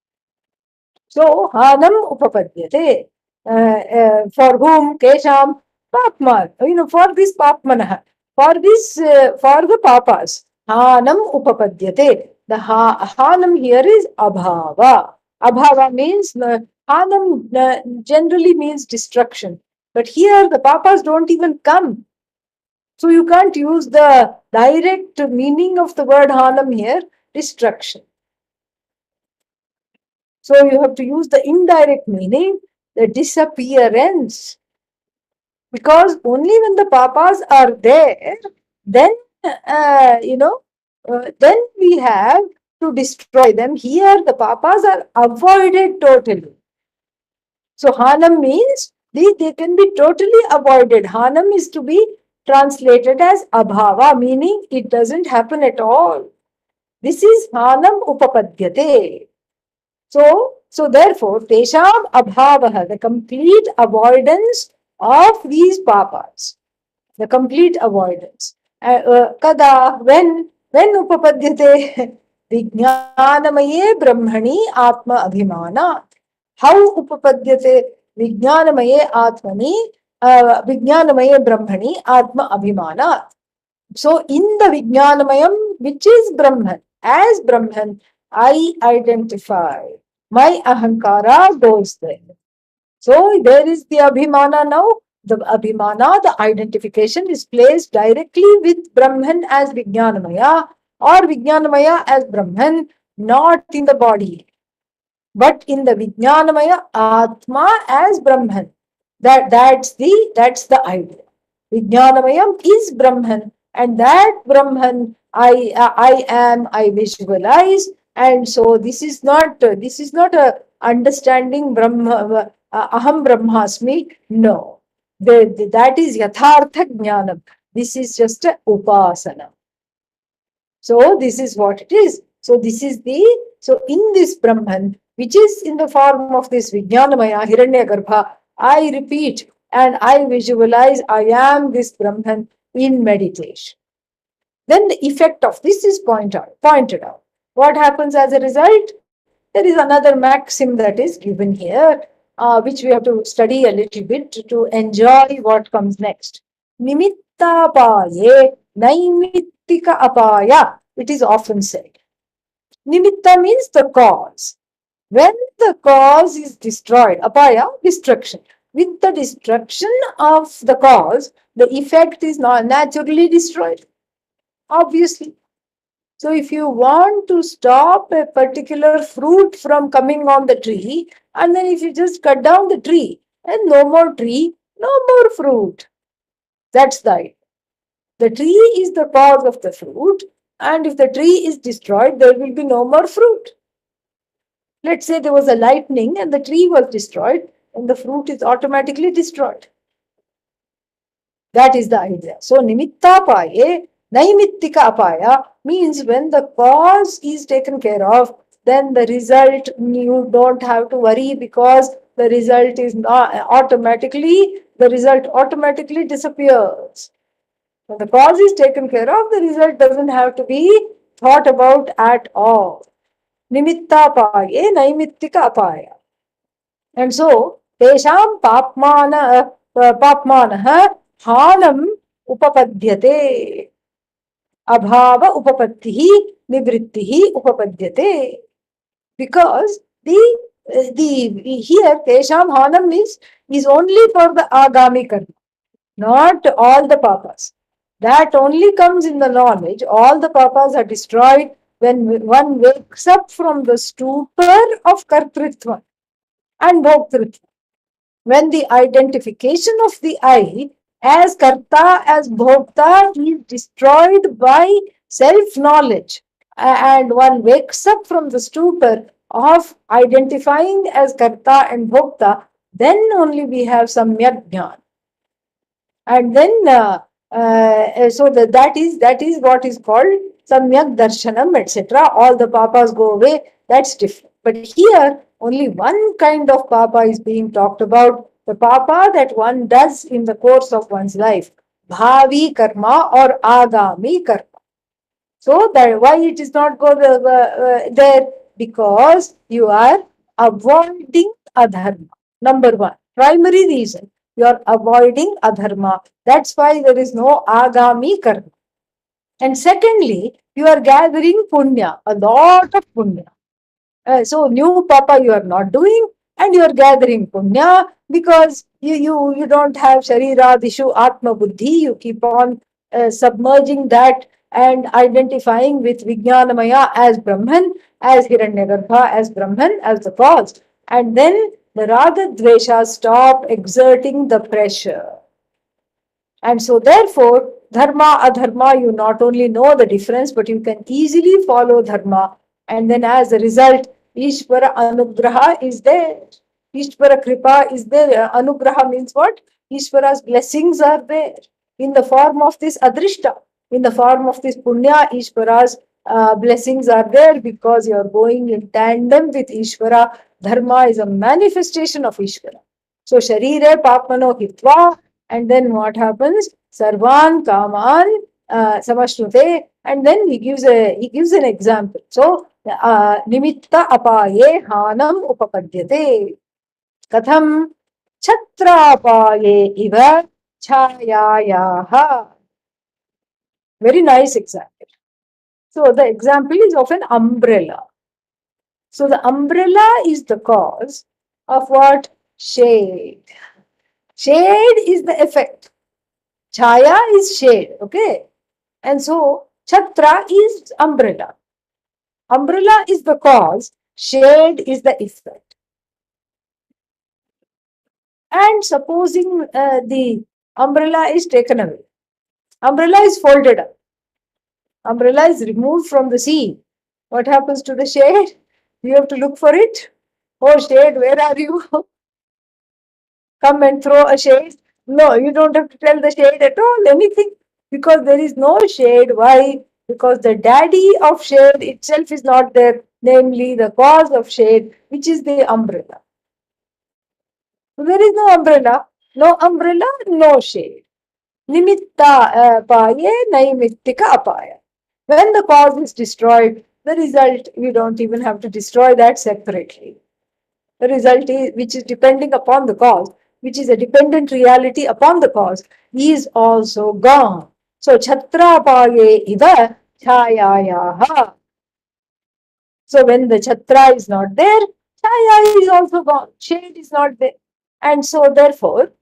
So Hanam upapadyate. For whom? Kesham Papman. For this Papmanah. For the Papas. Hanam upapadyate. The Hanam here is Abhava. Abhava means Hanam generally means destruction. But here the Papas don't even come. So you can't use the direct meaning of the word Hanam here, destruction. So you have to use the indirect meaning, the disappearance. Because only when the papas are there, then, then we have to destroy them. Here, the papas are avoided totally. So Hanam means they can be totally avoided. Hanam is to be translated as Abhava, meaning it doesn't happen at all. This is Hanam Upapadyate. So therefore, Tesham Abhavaha, the complete avoidance of these papas, the complete avoidance. Kada, when Upapadyate? Vijnanamaye Brahmani Atma Abhimana. How Upapadyate? Vijnanamaye Atmani, Vijnanamaye Brahmani Atma Abhimana. So in the Vijnanamayam, which is Brahman, as Brahman, I identify. My ahankara goes there. So there is the abhimana now. The abhimana, the identification is placed directly with Brahman as Vijnanamaya or Vijnanamaya as Brahman, not in the body, but in the Vijnanamaya Atma as Brahman. That's the idea. Vijnanamayam is Brahman, and that Brahman I visualize, and so this is not a understanding Brahma aham brahmasmi. No, that is yathartha jnanam. This is just a upasana. So this is what it is. So in this Brahman, which is in the form of this Vijnanamaya Hiranyagarbha, I repeat and I visualize I am this Brahman in meditation. Then the effect of this is pointed out. What happens as a result? There is another maxim that is given here, which we have to study a little bit to enjoy what comes next. Nimittapaye naimittika apaya, it is often said. Nimitta means the cause. When the cause is destroyed, apaya, destruction. With the destruction of the cause, the effect is not naturally destroyed. Obviously. So if you want to stop a particular fruit from coming on the tree, and then if you just cut down the tree, and no more tree, no more fruit. That's the idea. The tree is the cause of the fruit, and if the tree is destroyed, there will be no more fruit. Let's say there was a lightning and the tree was destroyed, and the fruit is automatically destroyed. That is the idea. So nimittapaye, naimittika apaya means when the cause is taken care of, then the result, you don't have to worry because the result is not automatically disappears. When the cause is taken care of, the result doesn't have to be thought about at all. Nimittapaye, naimittika apaya. And so, tesham papmanah hanam upapadyate. Abhava upapattihi nivrittihi upapadyate. Because the here tesham hanam is only for the agami karma. not all the papas. That only comes in the knowledge. All the papas are destroyed when one wakes up from the stupor of kartritva and bhoktritva. When the identification of the I as karta, as bhokta is destroyed by self-knowledge, and one wakes up from the stupor of identifying as karta and bhokta, then only we have samyak jnana. And then that is what is called samyak darshanam, etc. All the papas go away. That's different. But here only one kind of papa is being talked about, the papa that one does in the course of one's life, bhavi karma or agami karma. So that why it is not go there, because you are avoiding adharma. Number one, primary reason, you are avoiding adharma. That's why there is no agami karma. And secondly, you are gathering punya, a lot of punya. So new papa you are not doing, and you are gathering punya because you don't have sharira dishu atma buddhi. You keep on submerging that and identifying with Vijnanamaya as Brahman, as Hiranyagarbha, as Brahman, as the cause. And then the Raga Dvesha stop exerting the pressure. And so therefore, dharma, adharma, you not only know the difference, but you can easily follow dharma. And then as a result, Ishvara Anugraha is there. Ishvara Kripa is there. Anugraha means what? Ishvara's blessings are there in the form of this adrishta, in the form of this punya. Ishvara's blessings are there because you are going in tandem with Ishvara. Dharma is a manifestation of Ishvara. So, Sharire Papmano Hitva, and then what happens? Sarvan Kaman Samashnute, and then he gives an example. So, Nimitta Apaye Hanam Upapadyate. Katham Chhatrapaye Iva Chayayaha. Very nice example. So the example is of an umbrella. So the umbrella is the cause of what? Shade. Shade is the effect. Chaya is shade, okay? And so Chhatra is umbrella. Umbrella is the cause, shade is the effect. And supposing the umbrella is taken away, umbrella is folded up, umbrella is removed from the sea, what happens to the shade? You have to look for it. Oh, shade, where are you? Come and throw a shade. No, you don't have to tell the shade at all, anything, because there is no shade. Why? Because the daddy of shade itself is not there, namely the cause of shade, which is the umbrella. So there is no umbrella, no shade. Nimitta paye naimittika apaya. When the cause is destroyed, the result, you don't even have to destroy that separately. The result is, which is depending upon the cause, which is a dependent reality upon the cause, is also gone. So, Chhatrapaye iva chayayaha. So, when the Chhatra is not there, Chaya is also gone. Shade is not there. And so, therefore,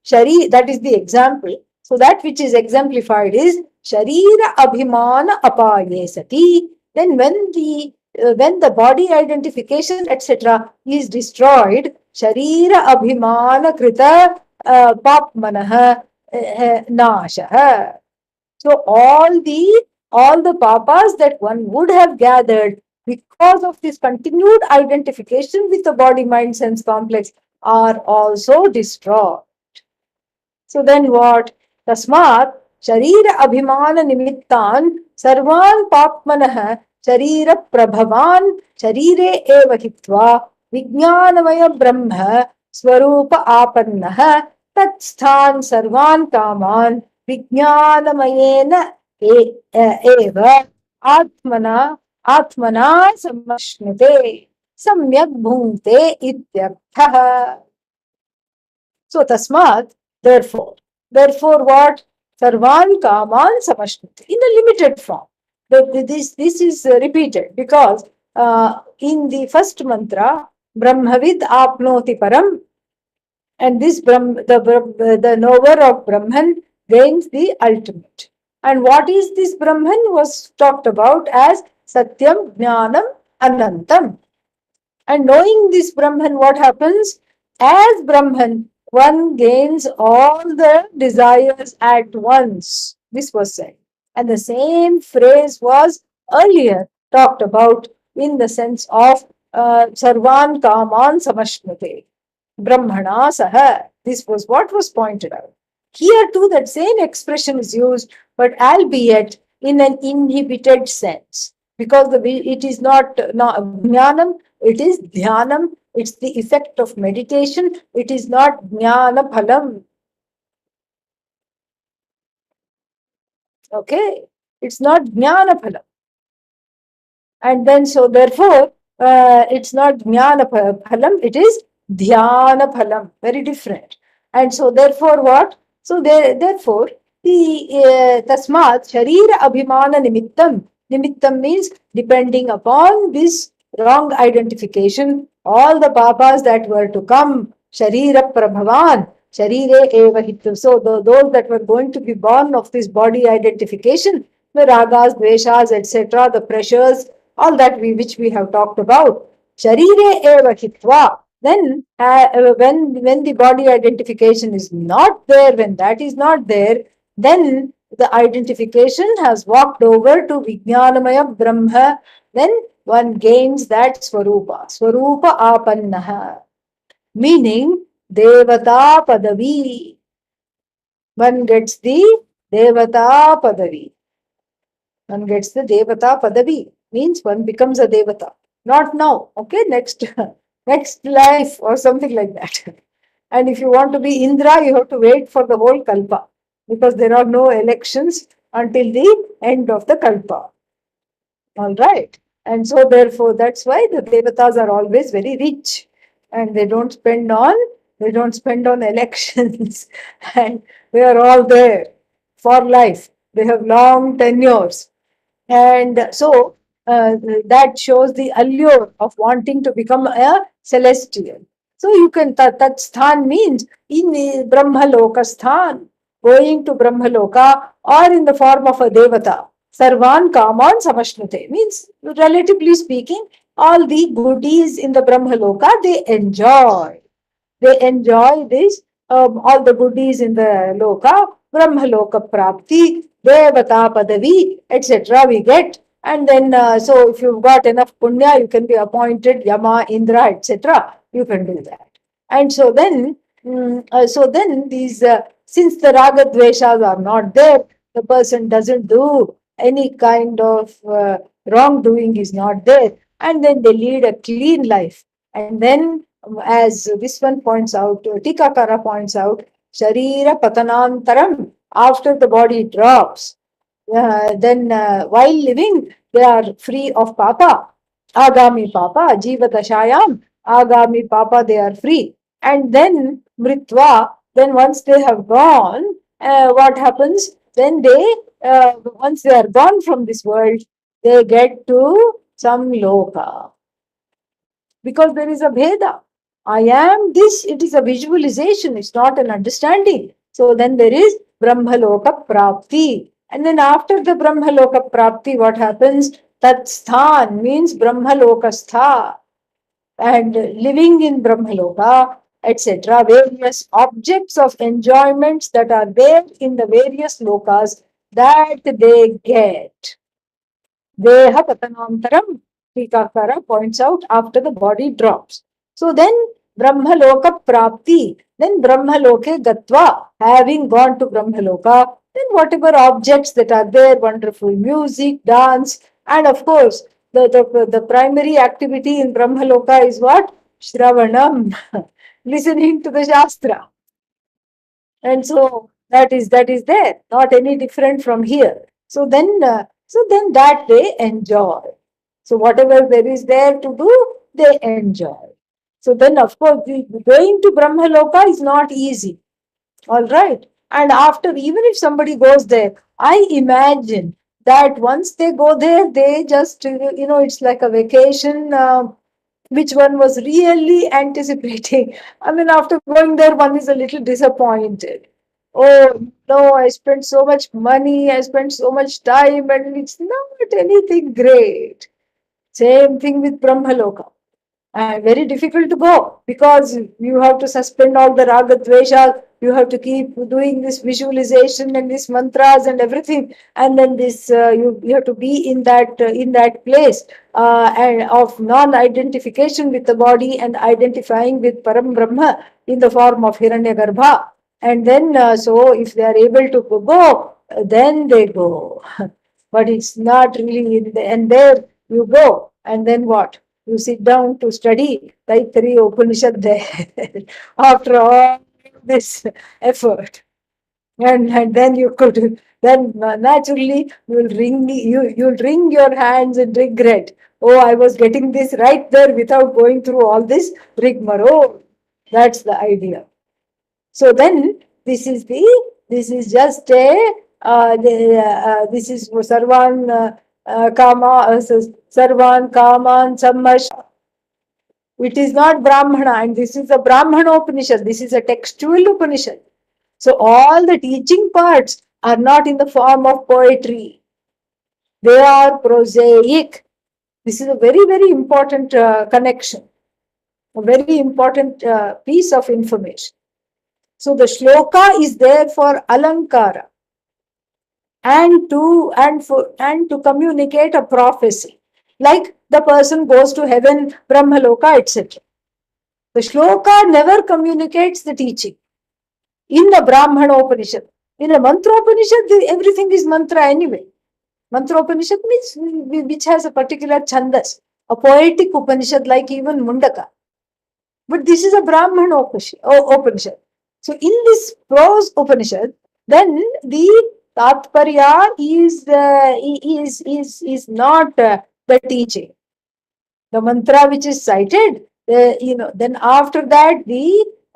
Shari, that is the example. So, that which is exemplified is Sharira Abhimana Apaye Sati. Then, when the body identification, etc., is destroyed, Sharira Abhimana Krita Papmanaha Nashaha. So all the papas that one would have gathered because of this continued identification with the body mind sense complex are also destroyed. So then what? Tasmat Sharira Abhimana Nimittan Sarvan Papmanah Sharira Prabhavan Sharire Eva Hitva Vijnanamaya Brahma Swarupa Apannah Tat Sthan Sarvan Kaman Vijnanamayena Eva Atmana Samashnute Samyak Bhunte Ityartha. So Tasmat, therefore what? Sarvan Kaman Samashnute, in a limited form. This is repeated because in the first mantra, Brahmavid Apnoti Param, And this the knower of Brahman gains the ultimate. And what is this Brahman was talked about as Satyam, Jnanam, Anantam. And knowing this Brahman, what happens? As Brahman, one gains all the desires at once. This was said. And the same phrase was earlier talked about in the sense of Sarvan Kaman Samashnate. Brahmana Saha. This was what was pointed out. Here too, that same expression is used, but albeit in an inhibited sense. Because it is not jnanam, it is dhyanam. It's the effect of meditation. It is not jnana phalam. Okay? It's not jnana phalam. And then, so therefore, it's not jnana phalam, it is dhyana phalam. Very different. And so, therefore, what? So, therefore, the tasmat sharira abhimana nimittam. Nimittam means depending upon this wrong identification, all the papas that were to come, sharira prabhavan, sharire eva hitu. So, those that were going to be born of this body identification, the ragas, dveshas, etc., the pressures, all that which we have talked about. Sharire eva hitva. Then, when the body identification is not there, when that is not there, then the identification has walked over to Vijnanamaya Brahma. Then one gains that Swarupa. Swarupa apannaha. Meaning Devata Padavi. One gets the Devata Padavi. One gets the Devata Padavi. Means one becomes a Devata. Not now. Okay, next next life or something like that. And if you want to be Indra, you have to wait for the whole Kalpa, because there are no elections until the end of the Kalpa. All right. And so therefore, that's why the Devatas are always very rich, and they don't spend on elections, and they are all there for life. They have long tenures. And so that shows the allure of wanting to become a celestial. So you can, that sthan means in Brahmaloka sthan, going to Brahmaloka, or in the form of a Devata. Sarvan Kaman Samashnute means, relatively speaking, all the goodies in the Brahmaloka they enjoy. They enjoy this, all the goodies in the Loka, Brahmaloka Prapti, Devata Padavi, etc. we get. And then, so if you've got enough punya, you can be appointed Yama, Indra, etc. You can do that. And so then, these, since the Raga Dveshas are not there, the person doesn't do any kind of wrongdoing is not there. And then they lead a clean life. And then, as this one points out, Tikakara points out, Sharira Patanantaram, after the body drops, then while living, they are free of papa, agami papa, jiva dashayam, agami papa, they are free. And then mritva, then once they have gone, what happens? Then they, once they are gone from this world, they get to some loka. Because there is a Veda. I am this, it is a visualization, it's not an understanding. So then there is Brahmaloka Prapti. And then after the Brahmaloka Prapti, what happens? Tat Sthan means Brahmaloka Stha. And living in Brahmaloka, etc., various objects of enjoyments that are there in the various lokas that they get. Deha Patanantaram, Tikakara points out, after the body drops. So then Brahmaloka Prapti, then Brahmaloke Gatva, having gone to Brahmaloka, then whatever objects that are there, wonderful music, dance, and of course, the primary activity in Brahmaloka is what? Shravanam, listening to the Shastra. And so that is there, not any different from here. So then that they enjoy. So whatever there is there to do, they enjoy. So then, of course, going to Brahmaloka is not easy. All right. And after, even if somebody goes there, I imagine that once they go there, they just, it's like a vacation. which one was really anticipating. I mean, after going there, one is a little disappointed. Oh no, I spent so much money, I spent so much time, and it's not anything great. Same thing with Brahmaloka. Very difficult to go because you have to suspend all the raga dvesha. You have to keep doing this visualization and these mantras and everything, and then this you have to be in that place and of non-identification with the body and identifying with Param Brahma in the form of Hiranyagarbha. And then so if they are able to go, then they go. But it's not really in the, and there you go, and then what? You sit down to study Taittiriya Upanishad there after all this effort. And then you could, then naturally you'll wring your hands in regret. Oh, I was getting this right there without going through all this rigmarole. That's the idea. So then this is just a this is Sarvan Sarvan Kaman Sammash. It is not Brahmana, and this is a Brahmana Upanishad. This is a textual Upanishad. So all the teaching parts are not in the form of poetry. They are prosaic. This is a very, very important connection, a very important piece of information. So the shloka is there for alankara and to communicate a prophecy. Like the person goes to heaven, Brahmaloka, etc. The shloka never communicates the teaching. In the Brahmana Upanishad, in a Mantra Upanishad, everything is mantra anyway. Mantra Upanishad means which has a particular chandas, a poetic Upanishad like even Mundaka. But this is a Brahmana Upanishad. So in this prose Upanishad, then the Tatparya is not the teaching. The mantra which is cited, then after that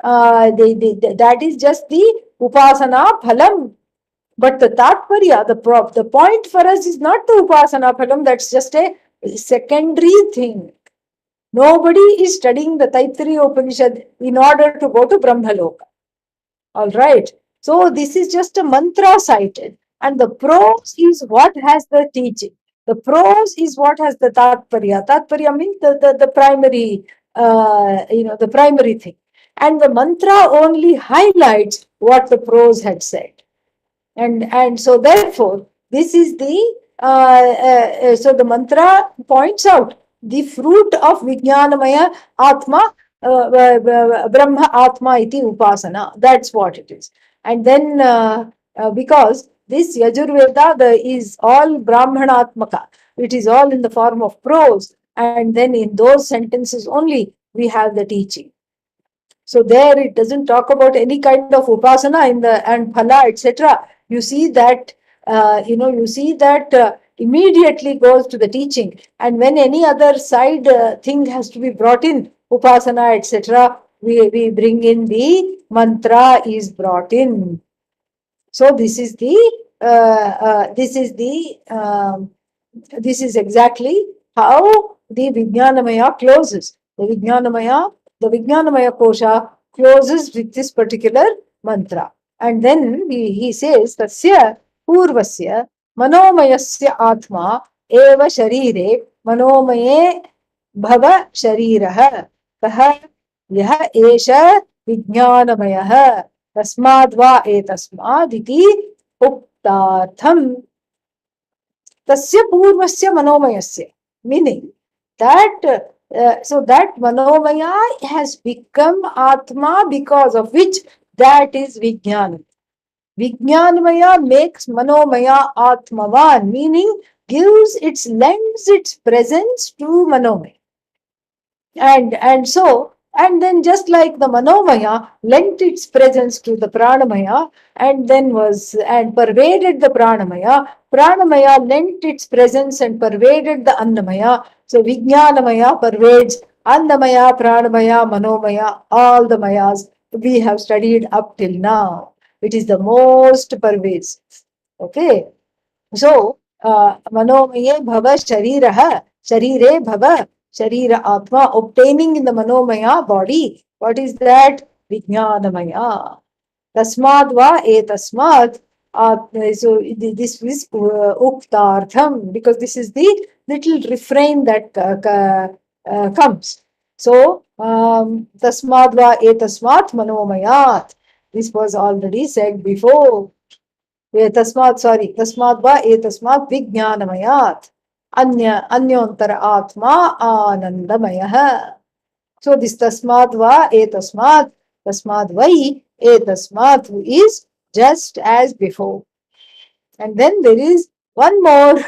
that is just the upasana phalam. But the Tatparya, the point for us is not the upasana phalam. That's just a secondary thing. Nobody is studying the Taittiriya Upanishad in order to go to Brahmaloka. All right. So this is just a mantra cited, and the prose is what has the teaching. The prose is what has the tatparya. Tatparya means the primary, the primary thing. And the mantra only highlights what the prose had said. And so therefore, this is so the mantra points out the fruit of Vijnanamaya Atma, Brahma Atma iti Upasana. That's what it is. And then because this Yajurveda is all Brahmanatmaka, it is all in the form of prose, and then in those sentences only we have the teaching. So there it doesn't talk about any kind of upasana in the and phala, etc. You see that immediately goes to the teaching, and when any other side thing has to be brought in, upasana, etc., we bring in the mantra is brought in. So this is exactly how the Vijnanamaya closes. The Vijnanamaya Kosha closes with this particular mantra. And then he says, Tasya Purvasya Manomayasya Atma Eva Sharire Manomaye Bhava Shariraha Kaha Yaha Esha Vijnanamayaha Tasmadva etasmaditi uktartham tasya purvasya manomayasya, meaning that so that manomaya has become atma, because of which that is vijnana. Vijnanamaya makes manomaya atmavan, meaning lends its presence to manomaya. And then just like the Manomaya lent its presence to the Pranamaya and pervaded the Pranamaya, Pranamaya lent its presence and pervaded the Annamaya. So Vijnanamaya pervades Annamaya, Pranamaya, Manomaya, all the Mayas we have studied up till now. It is the most pervasive. Okay. So Manomaya Bhava Shariraha, Sharire Bhava Sharira Atma, obtaining in the Manomaya body. What is that? Vijnanamaya. Tasmadva etasmad. So this is uktartham, because this is the little refrain that comes. So tasmadva etasmat manomayat. This was already said before. तस्माद् वा एतस्मात् विज्ञानमयात् अन्योन्तर आत्मा आनन्दमयः. So this tasmad va tasmad vai etasmad is just as before. And then there is one more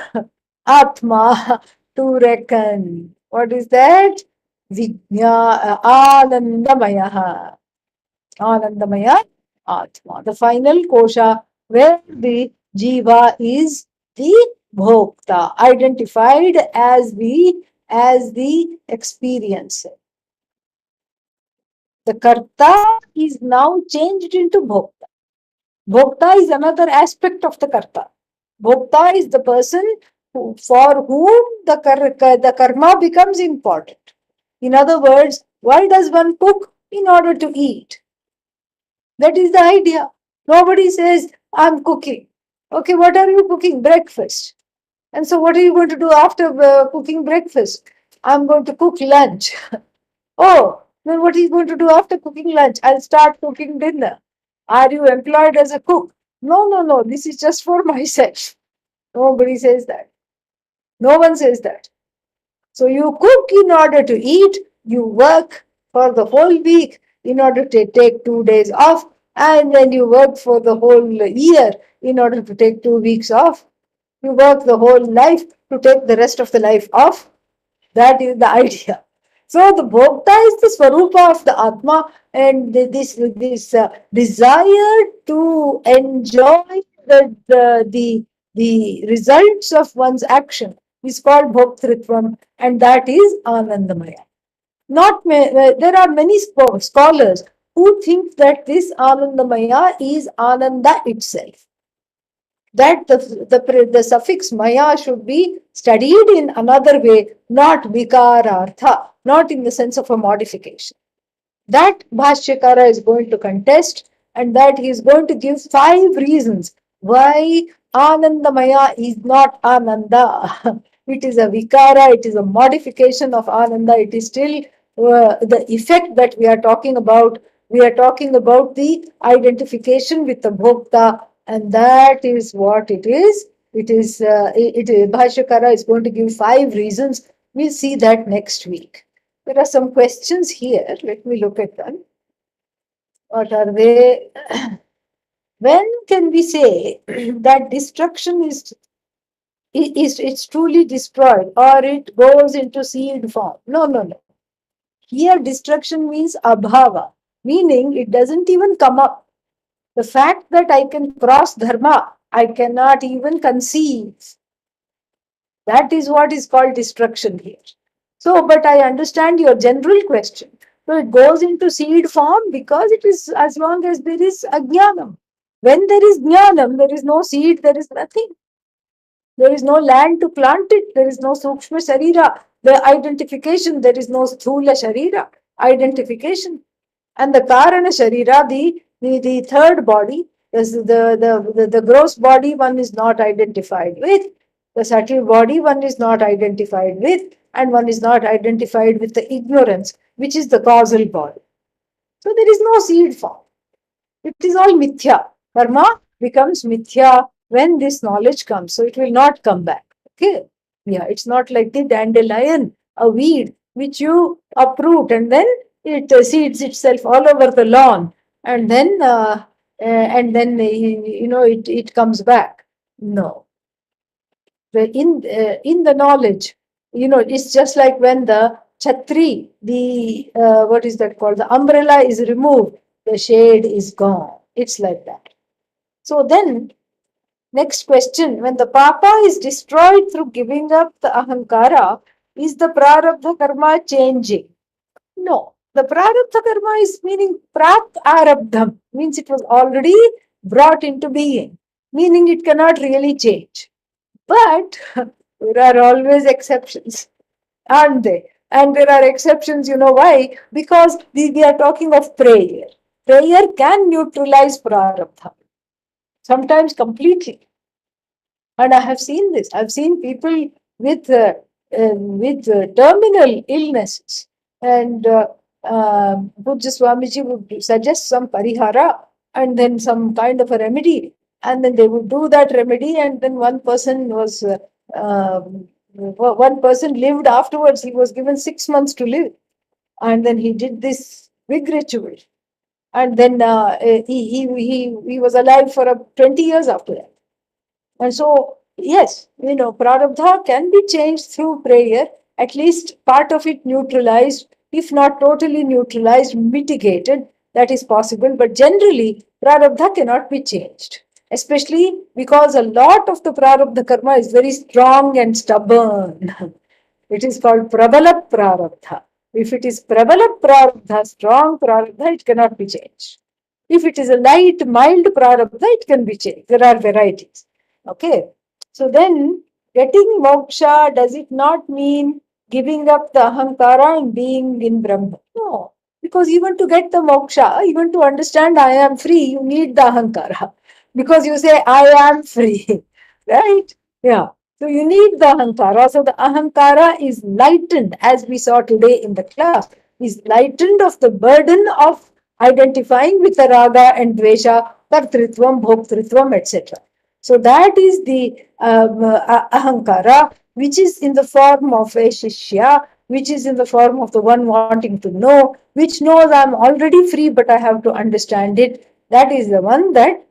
atma to reckon. What is that? Anandamaya. Anandamaya atma. The final kosha where the jiva is the bhokta, identified as the experiencer. The karta is now changed into bhokta. Bhokta is another aspect of the karta. Bhokta is the person for whom the karma becomes important. In other words, why does one cook? In order to eat. That is the idea. Nobody says, I'm cooking. Okay, what are you cooking? Breakfast. And so what are you going to do after cooking breakfast? I'm going to cook lunch. Oh, then what are you going to do after cooking lunch? I'll start cooking dinner. Are you employed as a cook? No, no, no. This is just for myself. Nobody says that. No one says that. So you cook in order to eat. You work for the whole week in order to take 2 days off. And then you work for the whole year in order to take 2 weeks off. You work the whole life to take the rest of the life off. That is the idea. So the bhokta is the swarupa of the Atma, and this desire to enjoy the results of one's action is called bhoktritvam, and that is Anandamaya. There are many scholars who think that this Anandamaya is Ananda itself. That the suffix maya should be studied in another way, not vikarartha, not in the sense of a modification. That Bhashyakara is going to contest, and that he is going to give 5 reasons why Anandamaya is not Ananda. It is a vikara, it is a modification of Ananda, it is still the effect that we are talking about. We are talking about the identification with the bhokta, and that is what it is. Bhashyakara is going to give 5 reasons. We'll see that next week. There are some questions here. Let me look at them. What are they? When can we say that destruction is it's truly destroyed, or it goes into seed form? No, no, no. Here destruction means abhava, meaning it doesn't even come up. The fact that I can cross dharma, I cannot even conceive. That is what is called destruction here. So, but I understand your general question. So it goes into seed form because it is as long as there is ajnanam. When there is jnanam, there is no seed, there is nothing. There is no land to plant it. There is no sukshma sharira. The identification, there is no sthula sharira. Identification. And the karana sharira, the third body, the gross body one is not identified with. The subtle body one is not identified with, and one is not identified with the ignorance, which is the causal body. So there is no seed form. It is all mithya. Karma becomes mithya when this knowledge comes. So it will not come back. Okay? Yeah, it's not like the dandelion, a weed, which you uproot and then it seeds itself all over the lawn, and then it comes back. No. In the knowledge, it's just like when the chhatri, the what is that called? The umbrella is removed, the shade is gone. It's like that. So then, next question: when the papa is destroyed through giving up the ahankara, is the prarabdha karma changing? No. The prarabdha karma is meaning prat arabdham, means it was already brought into being, meaning it cannot really change. But there are always exceptions, aren't they? And there are exceptions, you know why? Because we are talking of prayer. Prayer can neutralize prarabdha, sometimes completely. And I have seen this. I've seen people with terminal illnesses, and Pujya Swamiji would suggest some parihara and then some kind of a remedy, and then they would do that remedy, and then one person lived afterwards. He was given 6 months to live, and then he did this big ritual, and then he was alive for 20 years after that. And so, yes, prarabdha can be changed through prayer, at least part of it neutralized, if not totally neutralized, mitigated. That is possible. But generally, prarabdha cannot be changed, especially because a lot of the prarabdha karma is very strong and stubborn. It is called prabala prarabdha. If it is prabala prarabdha, strong prarabdha, it cannot be changed. If it is a light, mild prarabdha, it can be changed. There are varieties. Okay. So then, getting moksha, does it not mean giving up the ahankara and being in Brahma? No. Because even to get the moksha, even to understand I am free, you need the ahankara. Because you say, I am free. Right? Yeah. So you need the ahankara. So the ahankara is lightened, as we saw today in the class, is lightened of the burden of identifying with the raga and dvesha, kartritvam, bhoktritvam, etc. So that is the ahankara, which is in the form of a shishya, which is in the form of the one wanting to know, which knows I'm already free, but I have to understand it. That is the one that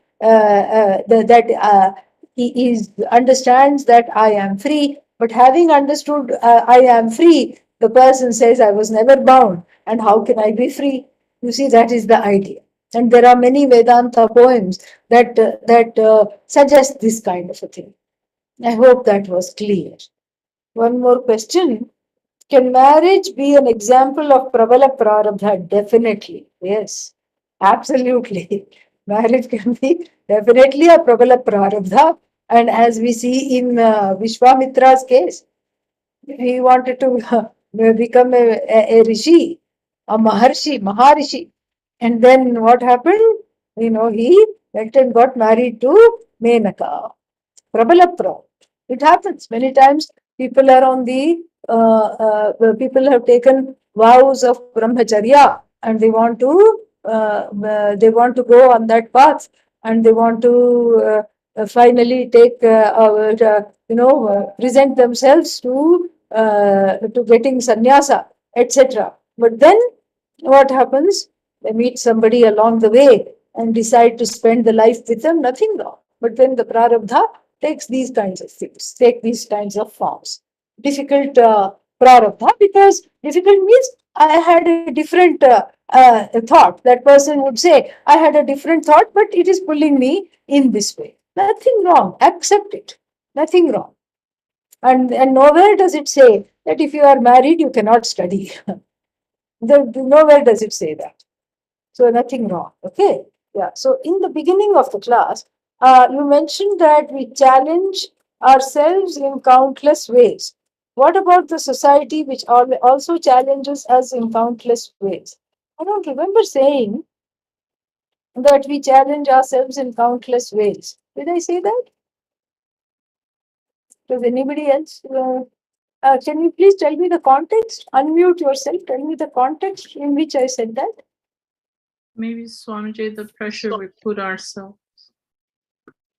he understands that I am free. But having understood I am free, the person says I was never bound, and how can I be free? You see, that is the idea. And there are many Vedanta poems that suggest this kind of a thing. I hope that was clear. One more question. Can marriage be an example of Prabala Prarabdha? Definitely. Yes. Absolutely. Marriage can be definitely a Prabala Prarabdha. And as we see in Vishwamitra's case, he wanted to become a rishi, a maharishi. And then what happened? He went and got married to Menaka. Prabala. It happens many times. People are on people have taken vows of brahmacharya, and they want to go on that path, and they want to finally take present themselves to getting sannyasa, etc. But then what happens? They meet somebody along the way and decide to spend the life with them. Nothing wrong. But then the prarabdha takes these kinds of things, take these kinds of forms. Difficult prarabdha, because difficult means I had a different thought. That person would say, I had a different thought, but it is pulling me in this way. Nothing wrong. Accept it. Nothing wrong. And nowhere does it say that if you are married, you cannot study. Nowhere does it say that. So nothing wrong. Okay. Yeah. So in the beginning of the class, you mentioned that we challenge ourselves in countless ways. What about the society which also challenges us in countless ways? I don't remember saying that we challenge ourselves in countless ways. Did I say that? Does anybody else? Can you please tell me the context? Unmute yourself. Tell me the context in which I said that. Maybe Swamiji, the pressure we put ourselves.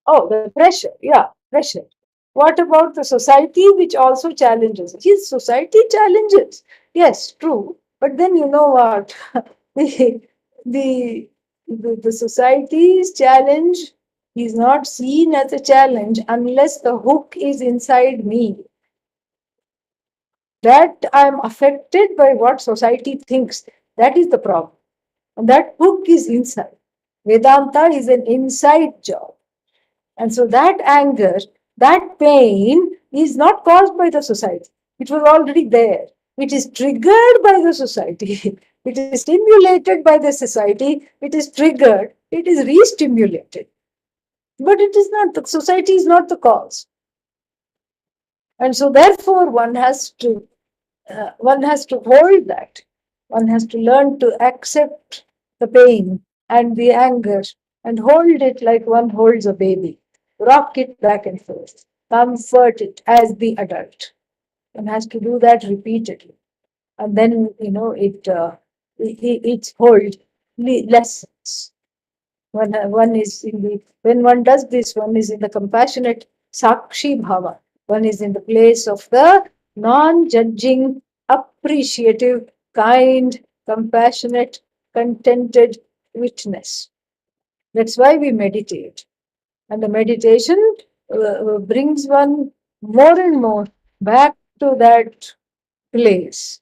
Oh, the pressure. Yeah, pressure. What about the society which also challenges? Yes, society challenges. Yes, true. But then you know what? the, the society's challenge is not seen as a challenge unless the hook is inside me. That I'm affected by what society thinks. That is the problem. And that hook is inside. Vedanta is an inside job. And so that anger, that pain is not caused by the society. It was already there. It is triggered by the society. It is stimulated by the society. It is triggered. It is re-stimulated. But it is not, the society is not the cause. And so therefore one has to one has to hold that. One has to learn to accept the pain and the anger and hold it like one holds a baby. Rock it back and forth. Comfort it as the adult. One has to do that repeatedly. And then, its hold lessens. One is in the, when one does this, one is in the compassionate Sakshi Bhava. One is in the place of the non-judging, appreciative, kind, compassionate, contented witness. That's why we meditate. And the meditation brings one more and more back to that place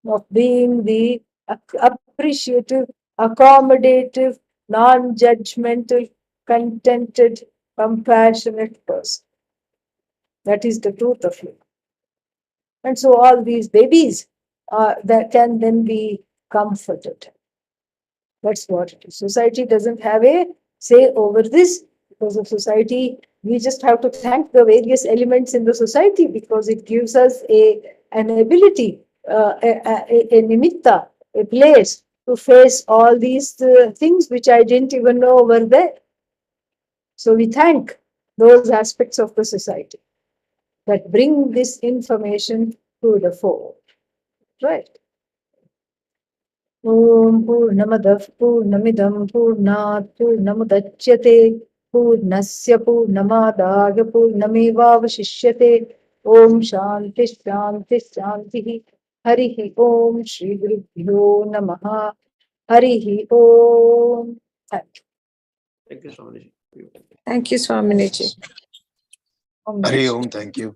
of being the appreciative, accommodative, non-judgmental, contented, compassionate person. That is the truth of it. And so all these babies that can then be comforted. That's what it is. Society doesn't have a say over this. Because of society, we just have to thank the various elements in the society because it gives us an ability, a nimitta, a place to face all these things which I didn't even know were there. So we thank those aspects of the society that bring this information to the fore. Right. Om Purnamadah Purnamidam Purnat Purnamudachyate Purnasya Purnamadaya Purnamevavashishyate Om Shanti Shanti Shanti Harihi Om Shri Gurubhyo Namaha Harihi Om. Thank you. Thank you, Swamiji. Thank you, Swaminiji. Om Hari Namaste. Om, thank you.